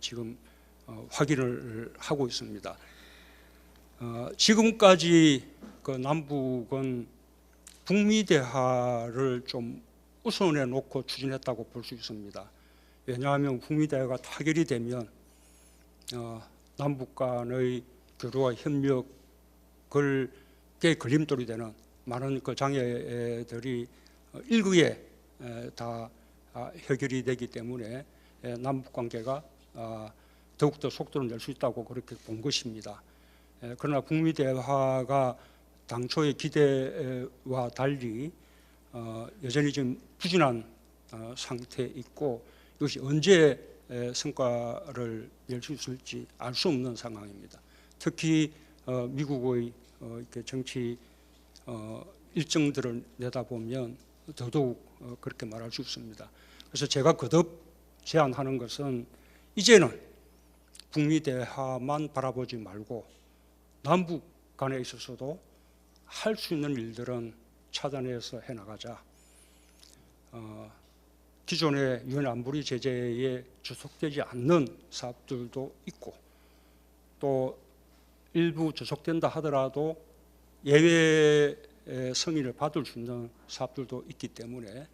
지금 확인을 하고 있습니다. 지금까지 그 남북은 북미 대화를 좀 우선해 놓고 추진했다고 볼 수 있습니다. 왜냐하면 북미 대화가 타결이 되면 남북 간의 교류와 협력을 걸림돌이 되는 많은 그 장애들이 일구에 다 해결이 되기 때문에 남북 관계가 더욱더 속도를 낼 수 있다고 그렇게 본 것입니다. 그러나 북미 대화가 당초의 기대와 달리 여전히 좀 부진한 상태에 있고 이것이 언제 성과를 낼 수 있을지 알 수 없는 상황입니다. 특히 미국의 이렇게 정치 일정들을 내다보면 더더욱 그렇게 말할 수 있습니다. 그래서 제가 거듭 제안하는 것은 이제는 북미 대화만 바라보지 말고 남북 간에 있어서도 할 수 있는 일들은 차단해서 해나가자. 기존의 유엔 안보리 제재에 주속되지 않는 사업들도 있고 또 일부 주속된다 하더라도 예외 승인을 받을 수 있는 사업들도 있기 때문에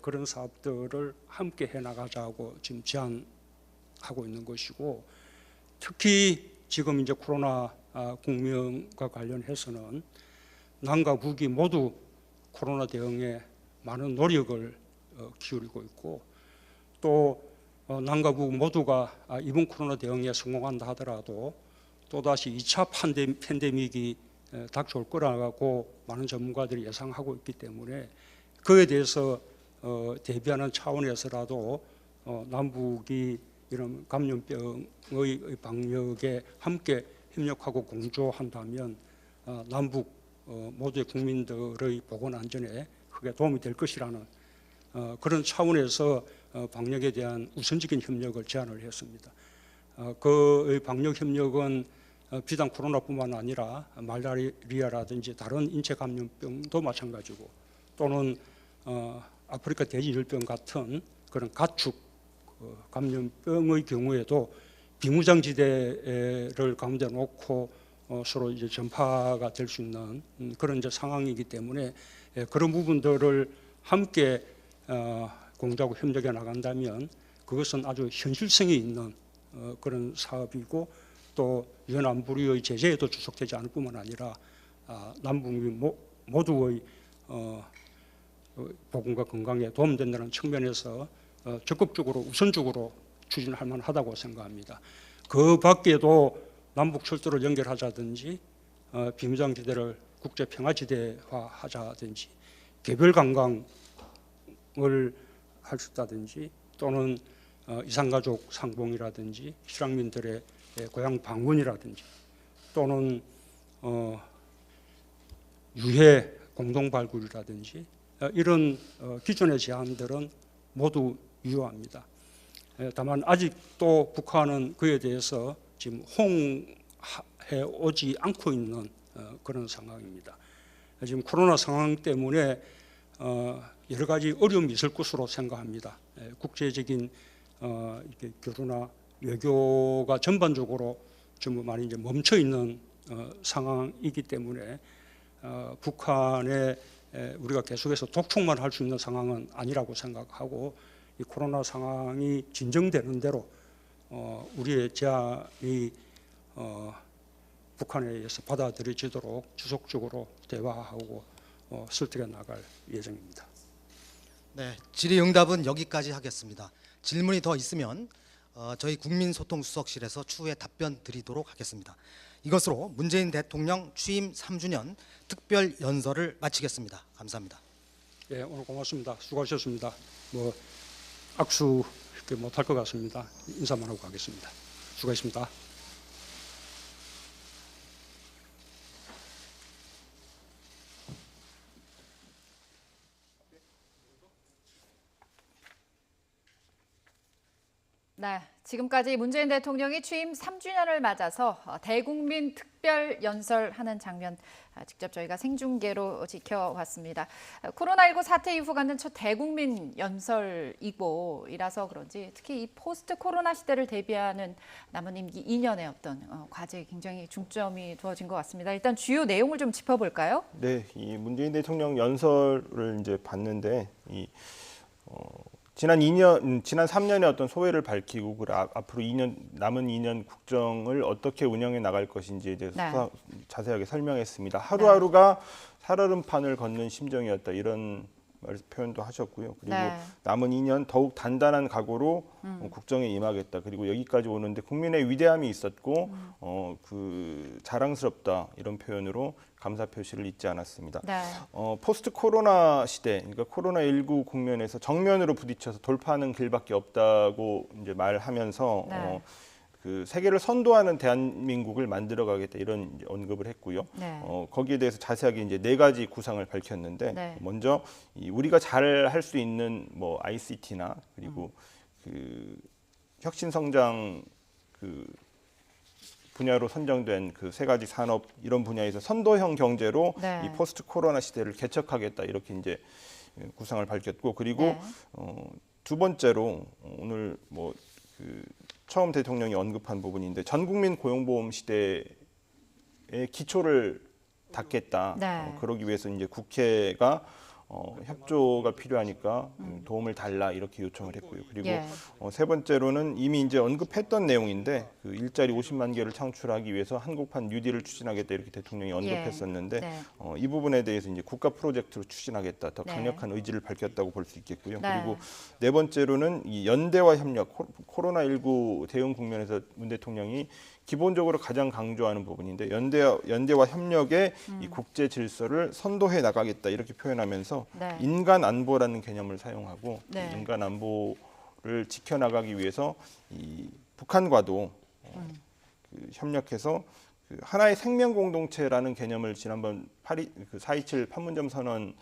그런 사업들을 함께 해나가자고 지금 제안하고 있는 것이고 특히 지금 이제 코로나 국면과 관련해서는 남과 북이 모두 코로나 대응에 많은 노력을 기울이고 있고 또 남과 북 모두가 이번 코로나 대응에 성공한다 하더라도 또다시 2차 팬데믹이 닥쳐올 거라고 많은 전문가들이 예상하고 있기 때문에 그에 대해서 대비하는 차원에서라도 남북이 이런 감염병의 방역에 함께 협력하고 공조한다면 남북 모두의 국민들의 보건 안전에 크게 도움이 될 것이라는 그런 차원에서 방역에 대한 우선적인 협력을 제안을 했습니다. 그 방역 협력은 비단 코로나뿐만 아니라 말라리아라든지 다른 인체 감염병도 마찬가지고 또는 아프리카 돼지열병 같은 그런 가축 감염병의 경우에도 비무장지대를 가운데 놓고 서로 이제 전파가 될 수 있는 그런 이제 상황이기 때문에 그런 부분들을 함께 공조하고 협력해 나간다면 그것은 아주 현실성이 있는 그런 사업이고 또 유엔 안보리의 제재에도 주속되지 않을 뿐만 아니라 남북미 모두의 보건과 건강에 도움된다는 측면에서 적극적으로 우선적으로 추진할 만하다고 생각합니다. 그 밖에도 남북 철도를 연결하자든지 비무장지대를 국제평화지대화하자든지 개별 관광을 할 수 있다든지 또는 이산가족 상봉이라든지 실향민들의 고향 방문이라든지 또는 유해 공동 발굴이라든지 이런 기존의 제안들은 모두 유효합니다. 다만 아직도 북한은 그에 대해서 지금 호응해 오지 않고 있는 그런 상황입니다. 지금 코로나 상황 때문에 여러 가지 어려움이 있을 것으로 생각합니다. 국제적인 이렇게 교류나 외교가 전반적으로 좀 많이 이제 멈춰 있는 상황이기 때문에 북한에 우리가 계속해서 독촉만 할 수 있는 상황은 아니라고 생각하고 이 코로나 상황이 진정되는 대로 우리의 제안이 북한에 의해서 받아들여지도록 지속적으로 대화하고 설득해 나갈 예정입니다. 네, 질의응답은 여기까지 하겠습니다. 질문이 더 있으면 저희 국민소통수석실에서 추후에 답변 드리도록 하겠습니다. 이것으로 문재인 대통령 취임 3주년 특별 연설을 마치겠습니다. 감사합니다. 예, 오늘 고맙습니다. 수고하셨습니다. 뭐 악수 이렇게 못할 것 같습니다. 인사만 하고 가겠습니다. 수고하셨습니다. 네, 지금까지 문재인 대통령이 취임 3주년을 맞아서 대국민 특별 연설하는 장면 직접 저희가 생중계로 지켜왔습니다. 코로나19 사태 이후 갖는 첫 대국민 연설이고 이라서 그런지 특히 이 포스트 코로나 시대를 대비하는 남은 임기 2년의 어떤 과제에 굉장히 중점이 두어진 것 같습니다. 일단 주요 내용을 좀 짚어볼까요? 네, 이 문재인 대통령 연설을 이제 봤는데 지난 3년의 어떤 소회를 밝히고 앞으로 남은 2년 국정을 어떻게 운영해 나갈 것인지에 대해서 자세하게 설명했습니다. 하루하루가 살얼음판을 걷는 심정이었다 이런 표현도 하셨고요. 그리고 남은 2년 더욱 단단한 각오로 국정에 임하겠다. 그리고 여기까지 오는데 국민의 위대함이 있었고 그 자랑스럽다 이런 표현으로 감사 표시를 잊지 않았습니다. 포스트 코로나 시대, 그러니까 코로나19 국면에서 정면으로 부딪혀서 돌파하는 길밖에 없다고 이제 말하면서 그 세계를 선도하는 대한민국을 만들어가겠다 이런 이제 언급을 했고요. 거기에 대해서 자세하게 이제 4가지 구상을 밝혔는데 먼저 우리가 잘 할 수 있는 뭐 ICT나 그리고 그 혁신 성장 그 분야로 선정된 그 3가지 산업 이런 분야에서 선도형 경제로 이 포스트 코로나 시대를 개척하겠다 이렇게 이제 구상을 밝혔고 그리고 두 번째로 오늘 뭐 그 처음 대통령이 언급한 부분인데 전 국민 고용보험 시대의 기초를 닦겠다. 그러기 위해서 이제 국회가 협조가 필요하니까 도움을 달라 이렇게 요청을 했고요. 그리고 세 번째로는 이미 이제 언급했던 내용인데 그 일자리 50만 개를 창출하기 위해서 한국판 뉴딜을 추진하겠다 이렇게 대통령이 언급했었는데 이 부분에 대해서 이제 국가 프로젝트로 추진하겠다 더 강력한 의지를 밝혔다고 볼 수 있겠고요. 그리고 4번째로는 이 연대와 협력 코로나19 대응 국면에서 문 대통령이 기본적으로 가장 강조하는 부분인데 연대와 협력의 이 국제 질서를 선도해 나가겠다 이렇게 표현하면서 인간 안보라는 개념을 사용하고 인간 안보를 지켜나가기 위해서 이 북한과도 그 협력해서 그 하나의 생명 공동체라는 개념을 지난번 4.27 판문점 선언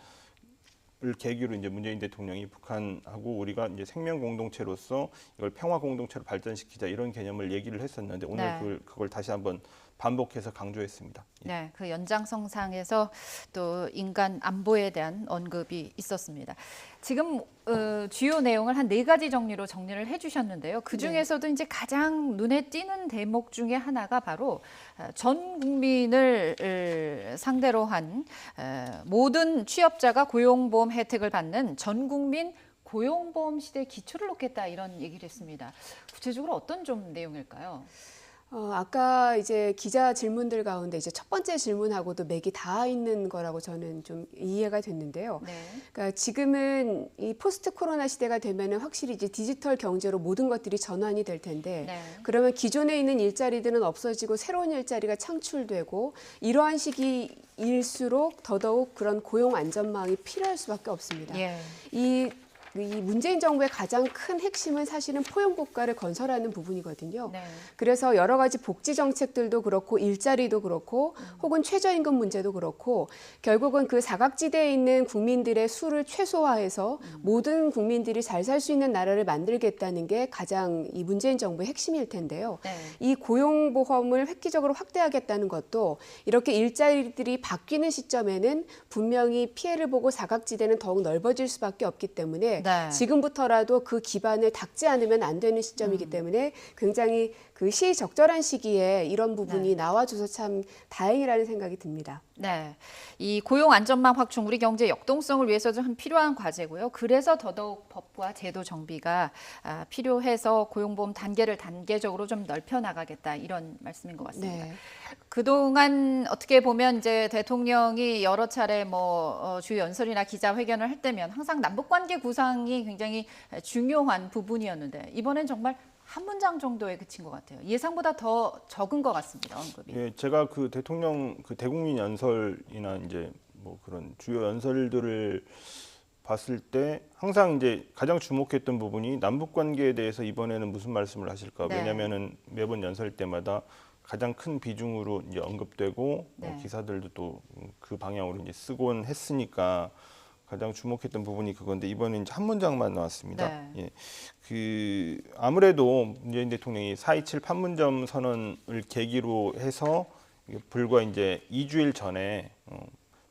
을 계기로 이제 문재인 대통령이 북한하고 우리가 이제 생명 공동체로서 이걸 평화 공동체로 발전시키자 이런 개념을 얘기를 했었는데 오늘 그걸 다시 한번 반복해서 강조했습니다. 네, 그 연장선상에서 또 인간 안보에 대한 언급이 있었습니다. 지금 주요 내용을 한 4가지 정리를 해주셨는데요. 그 중에서도 이제 가장 눈에 띄는 대목 중에 하나가 바로 전 국민을 상대로 한 모든 취업자가 고용보험 혜택을 받는 전 국민 고용보험 시대 기초를 놓겠다 이런 얘기를 했습니다. 구체적으로 어떤 좀 내용일까요? 아까 이제 기자 질문들 가운데 이제 첫 번째 질문하고도 맥이 닿아 있는 거라고 저는 좀 이해가 됐는데요. 그러니까 지금은 이 포스트 코로나 시대가 되면은 확실히 이제 디지털 경제로 모든 것들이 전환이 될 텐데 그러면 기존에 있는 일자리들은 없어지고 새로운 일자리가 창출되고 이러한 시기일수록 더더욱 그런 고용 안전망이 필요할 수밖에 없습니다. 이 문재인 정부의 가장 큰 핵심은 사실은 포용국가를 건설하는 부분이거든요. 그래서 여러 가지 복지 정책들도 그렇고 일자리도 그렇고 혹은 최저임금 문제도 그렇고 결국은 그 사각지대에 있는 국민들의 수를 최소화해서 모든 국민들이 잘 살 수 있는 나라를 만들겠다는 게 가장 이 문재인 정부의 핵심일 텐데요. 이 고용보험을 획기적으로 확대하겠다는 것도 이렇게 일자리들이 바뀌는 시점에는 분명히 피해를 보고 사각지대는 더욱 넓어질 수밖에 없기 때문에 지금부터라도 그 기반을 닦지 않으면 안 되는 시점이기 때문에 굉장히 그 시적절한 시기에 이런 부분이 나와줘서 참 다행이라는 생각이 듭니다. 이 고용 안전망 확충, 우리 경제 역동성을 위해서 좀 필요한 과제고요. 그래서 더더욱 법과 제도 정비가 필요해서 고용보험 단계를 단계적으로 좀 넓혀 나가겠다 이런 말씀인 것 같습니다. 그동안 어떻게 보면 이제 대통령이 여러 차례 주요 연설이나 기자회견을 할 때면 항상 남북관계 구상이 굉장히 중요한 부분이었는데 이번엔 정말 한 문장 정도에 그친 것 같아요. 예상보다 더 적은 것 같습니다. 언급이. 제가 그 대통령 그 대국민 연설이나 이제 뭐 그런 주요 연설들을 봤을 때 항상 이제 가장 주목했던 부분이 남북 관계에 대해서 이번에는 무슨 말씀을 하실까? 왜냐하면은 매번 연설 때마다 가장 큰 비중으로 이제 언급되고 기사들도 또 그 방향으로 이제 쓰곤 했으니까 가장 주목했던 부분이 그건데 이번에 이제 한 문장만 나왔습니다. 네. 예. 그 아무래도 문재인 대통령이 4.27 판문점 선언을 계기로 해서 불과 이제 2주일 전에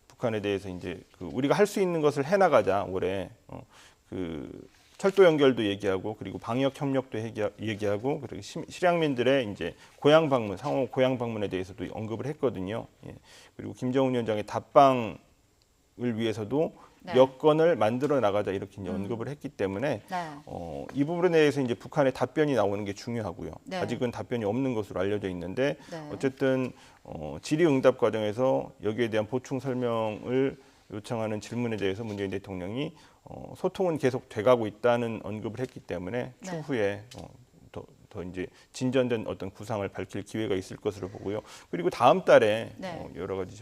북한에 대해서 이제 그 우리가 할 수 있는 것을 해나가자 올해 그 철도 연결도 얘기하고 그리고 방역 협력도 얘기하고 그리고 실향민들의 이제 고향 방문, 상호 고향 방문에 대해서도 언급을 했거든요. 예. 그리고 김정은 위원장의 답방을 위해서도 네. 여건을 만들어 나가자 이렇게 이제 언급을 했기 때문에 네. 이 부분에 대해서 이제 북한의 답변이 나오는 게 중요하고요. 네. 아직은 답변이 없는 것으로 알려져 있는데 네. 어쨌든 질의응답 과정에서 여기에 대한 보충 설명을 요청하는 질문에 대해서 문재인 대통령이 소통은 계속 돼가고 있다는 언급을 했기 때문에 네. 추후에 더 이제 진전된 어떤 구상을 밝힐 기회가 있을 것으로 보고요. 그리고 다음 달에 네. 여러 가지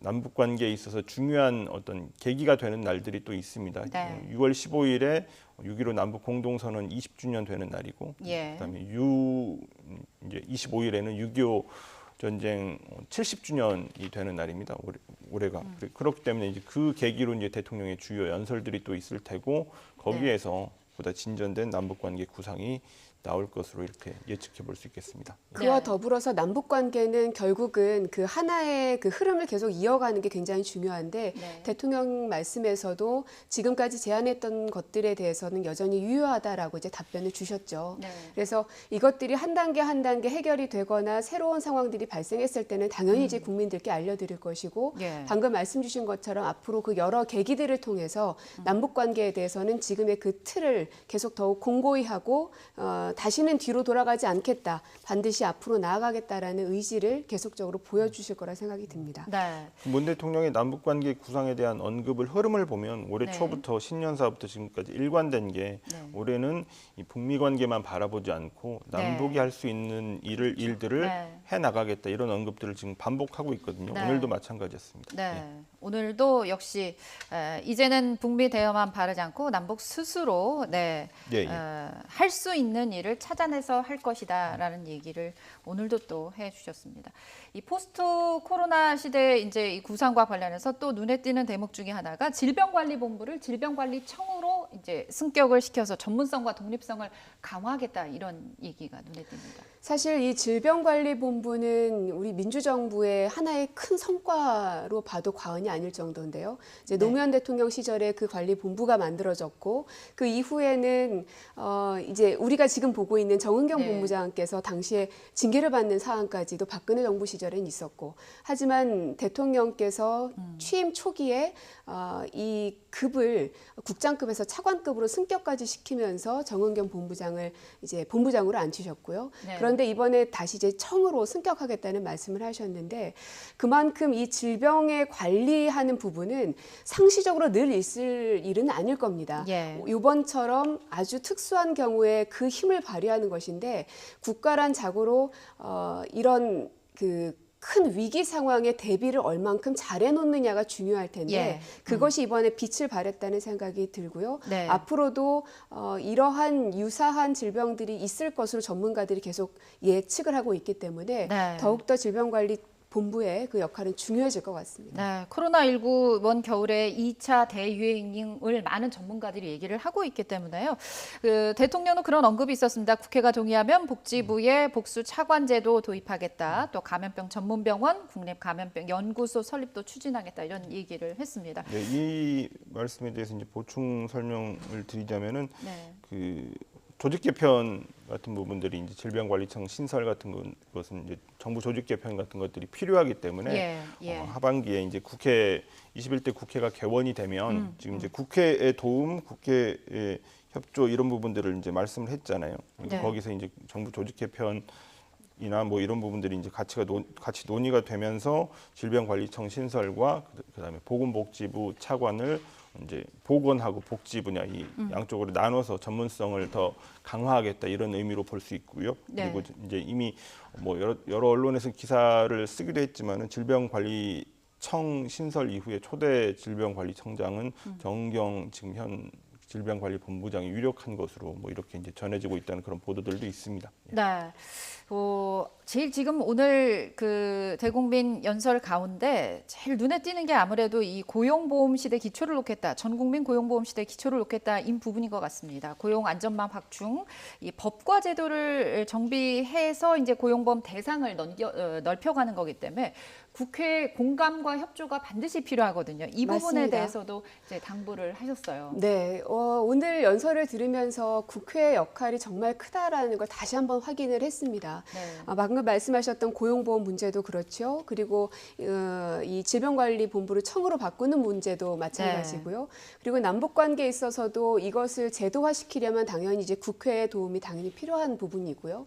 남북 관계에 있어서 중요한 어떤 계기가 되는 날들이 또 있습니다. 네. 6월 15일에 6.15 남북 공동선언 20주년 되는 날이고, 예. 그다음에 이제 25일에는 6.25 전쟁 70주년이 되는 날입니다. 올해가. 그렇기 때문에 이제 그 계기로 이제 대통령의 주요 연설들이 또 있을 테고 거기에서 보다 진전된 남북 관계 구상이 나올 것으로 이렇게 예측해 볼 수 있겠습니다. 그와 네. 더불어서 남북 관계는 결국은 그 하나의 그 흐름을 계속 이어가는 게 굉장히 중요한데 네. 대통령 말씀에서도 지금까지 제안했던 것들에 대해서는 여전히 유효하다라고 이제 답변을 주셨죠. 네. 그래서 이것들이 한 단계 한 단계 해결이 되거나 새로운 상황들이 발생했을 때는 당연히 이제 국민들께 알려드릴 것이고 예. 방금 말씀 주신 것처럼 앞으로 그 여러 계기들을 통해서 남북 관계에 대해서는 지금의 그 틀을 계속 더욱 공고히 하고 다시는 뒤로 돌아가지 않겠다. 반드시 앞으로 나아가겠다라는 의지를 계속적으로 보여주실 거라 생각이 듭니다. 네. 문 대통령의 남북 관계 구상에 대한 언급을 흐름을 보면 올해 네. 초부터 신년사부터 지금까지 일관된 게 네. 올해는 이 북미 관계만 바라보지 않고 남북이 네. 할 수 있는 일들을 네. 해 나가겠다 이런 언급들을 지금 반복하고 있거든요. 네. 오늘도 마찬가지였습니다. 네. 오늘도 역시 이제는 북미 대화만 바라지 않고 남북 스스로 할 수 있는 일을 찾아내서 할 것이다라는 얘기를 오늘도 또 해주셨습니다. 이 포스트 코로나 시대 이제 이 구상과 관련해서 또 눈에 띄는 대목 중에 하나가 질병관리본부를 질병관리청으로 이제 승격을 시켜서 전문성과 독립성을 강화하겠다 이런 얘기가 눈에 띕니다. 사실 이 질병관리본부는 우리 민주정부의 하나의 큰 성과로 봐도 과언이 아닐 정도인데요. 이제 네. 노무현 대통령 시절에 그 관리본부가 만들어졌고 그 이후에는 이제 우리가 지금 보고 있는 정은경 네. 본부장께서 당시에 징계를 받는 사안까지도 박근혜 정부 시절엔 있었고 하지만 대통령께서 취임 초기에 이 급을 국장급에서 차관급으로 승격까지 시키면서 정은경 본부장을 이제 본부장으로 앉히셨고요. 네. 그런데 이번에 다시 이제 청으로 승격하겠다는 말씀을 하셨는데 그만큼 이 질병에 관리하는 부분은 상시적으로 늘 있을 일은 아닐 겁니다. 예. 이번처럼 아주 특수한 경우에 그 힘을 발휘하는 것인데 국가란 자고로 이런 큰 위기 상황에 대비를 얼만큼 잘해놓느냐가 중요할 텐데 예. 그것이 이번에 빛을 발했다는 생각이 들고요. 네. 앞으로도 이러한 유사한 질병들이 있을 것으로 전문가들이 계속 예측을 하고 있기 때문에 네. 더욱더 질병관리본부의 그 역할은 중요해질 것 같습니다. 네, 코로나19 이번 겨울에 2차 대유행을 많은 전문가들이 얘기를 하고 있기 때문에요. 대통령은 그런 언급이 있었습니다. 국회가 동의하면 복지부에 복수 차관제도 도입하겠다. 또 감염병 전문병원, 국립감염병 연구소 설립도 추진하겠다. 이런 얘기를 했습니다. 네, 이 말씀에 대해서 이제 보충 설명을 드리자면은 네. 조직 개편 같은 부분들이 이제 질병관리청 신설 같은 것은 이제 정부 조직 개편 같은 것들이 필요하기 때문에 하반기에 이제 21대 국회가 개원이 되면 지금 이제 국회의 도움, 국회의 협조 이런 부분들을 이제 말씀을 했잖아요. 네. 거기서 이제 정부 조직 개편이나 뭐 이런 부분들이 이제 같이 논의가 되면서 질병관리청 신설과 그다음에 보건복지부 차관을 이제 보건하고 복지 분야 이 양쪽으로 나눠서 전문성을 더 강화하겠다 이런 의미로 볼 수 있고요. 네. 그리고 이제 이미 뭐 여러 언론에서 기사를 쓰기도 했지만은 질병관리청 신설 이후에 초대 질병관리청장은 정은경 지금 현 질병관리본부장이 유력한 것으로 뭐 이렇게 이제 전해지고 있다는 그런 보도들도 있습니다. 네. 제일 지금 오늘 그 대국민 연설 가운데 제일 눈에 띄는 게 아무래도 이 고용보험 시대 기초를 놓겠다, 전국민 고용보험 시대 기초를 놓겠다인 부분인 것 같습니다. 고용 안전망 확충, 이 법과 제도를 정비해서 이제 고용보험 대상을 넓혀가는 거기 때문에 국회 공감과 협조가 반드시 필요하거든요. 이 부분에 맞습니다. 대해서도 이제 당부를 하셨어요. 네, 오늘 연설을 들으면서 국회의 역할이 정말 크다라는 걸 다시 한번 확인을 했습니다. 네. 방금 말씀하셨던 고용보험 문제도 그렇죠. 그리고 이 질병관리본부를 청으로 바꾸는 문제도 마찬가지고요. 그리고 남북관계에 있어서도 이것을 제도화시키려면 당연히 이제 국회의 도움이 당연히 필요한 부분이고요.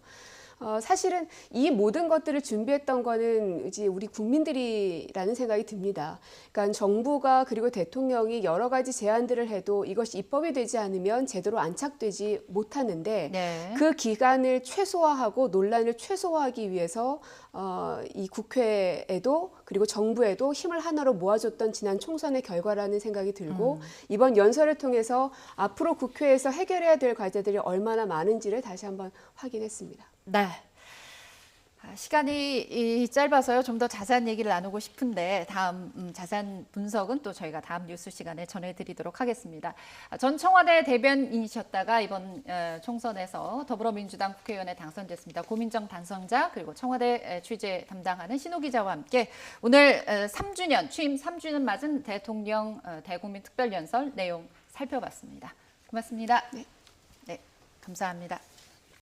사실은 이 모든 것들을 준비했던 거는 이제 우리 국민들이라는 생각이 듭니다. 그러니까 정부가 그리고 대통령이 여러 가지 제안들을 해도 이것이 입법이 되지 않으면 제대로 안착되지 못하는데 네. 그 기간을 최소화하고 논란을 최소화하기 위해서 이 국회에도 그리고 정부에도 힘을 하나로 모아줬던 지난 총선의 결과라는 생각이 들고 이번 연설을 통해서 앞으로 국회에서 해결해야 될 과제들이 얼마나 많은지를 다시 한번 확인했습니다. 네. 시간이 짧아서요. 좀 더 자세한 얘기를 나누고 싶은데 다음 자세한 분석은 또 저희가 다음 뉴스 시간에 전해드리도록 하겠습니다. 전 청와대 대변인이셨다가 이번 총선에서 더불어민주당 국회의원에 당선됐습니다. 고민정 당선자 그리고 청와대 취재 담당하는 신호 기자와 함께 오늘 3주년 취임 3주년 맞은 대통령 대국민 특별연설 내용 살펴봤습니다. 고맙습니다. 네, 감사합니다.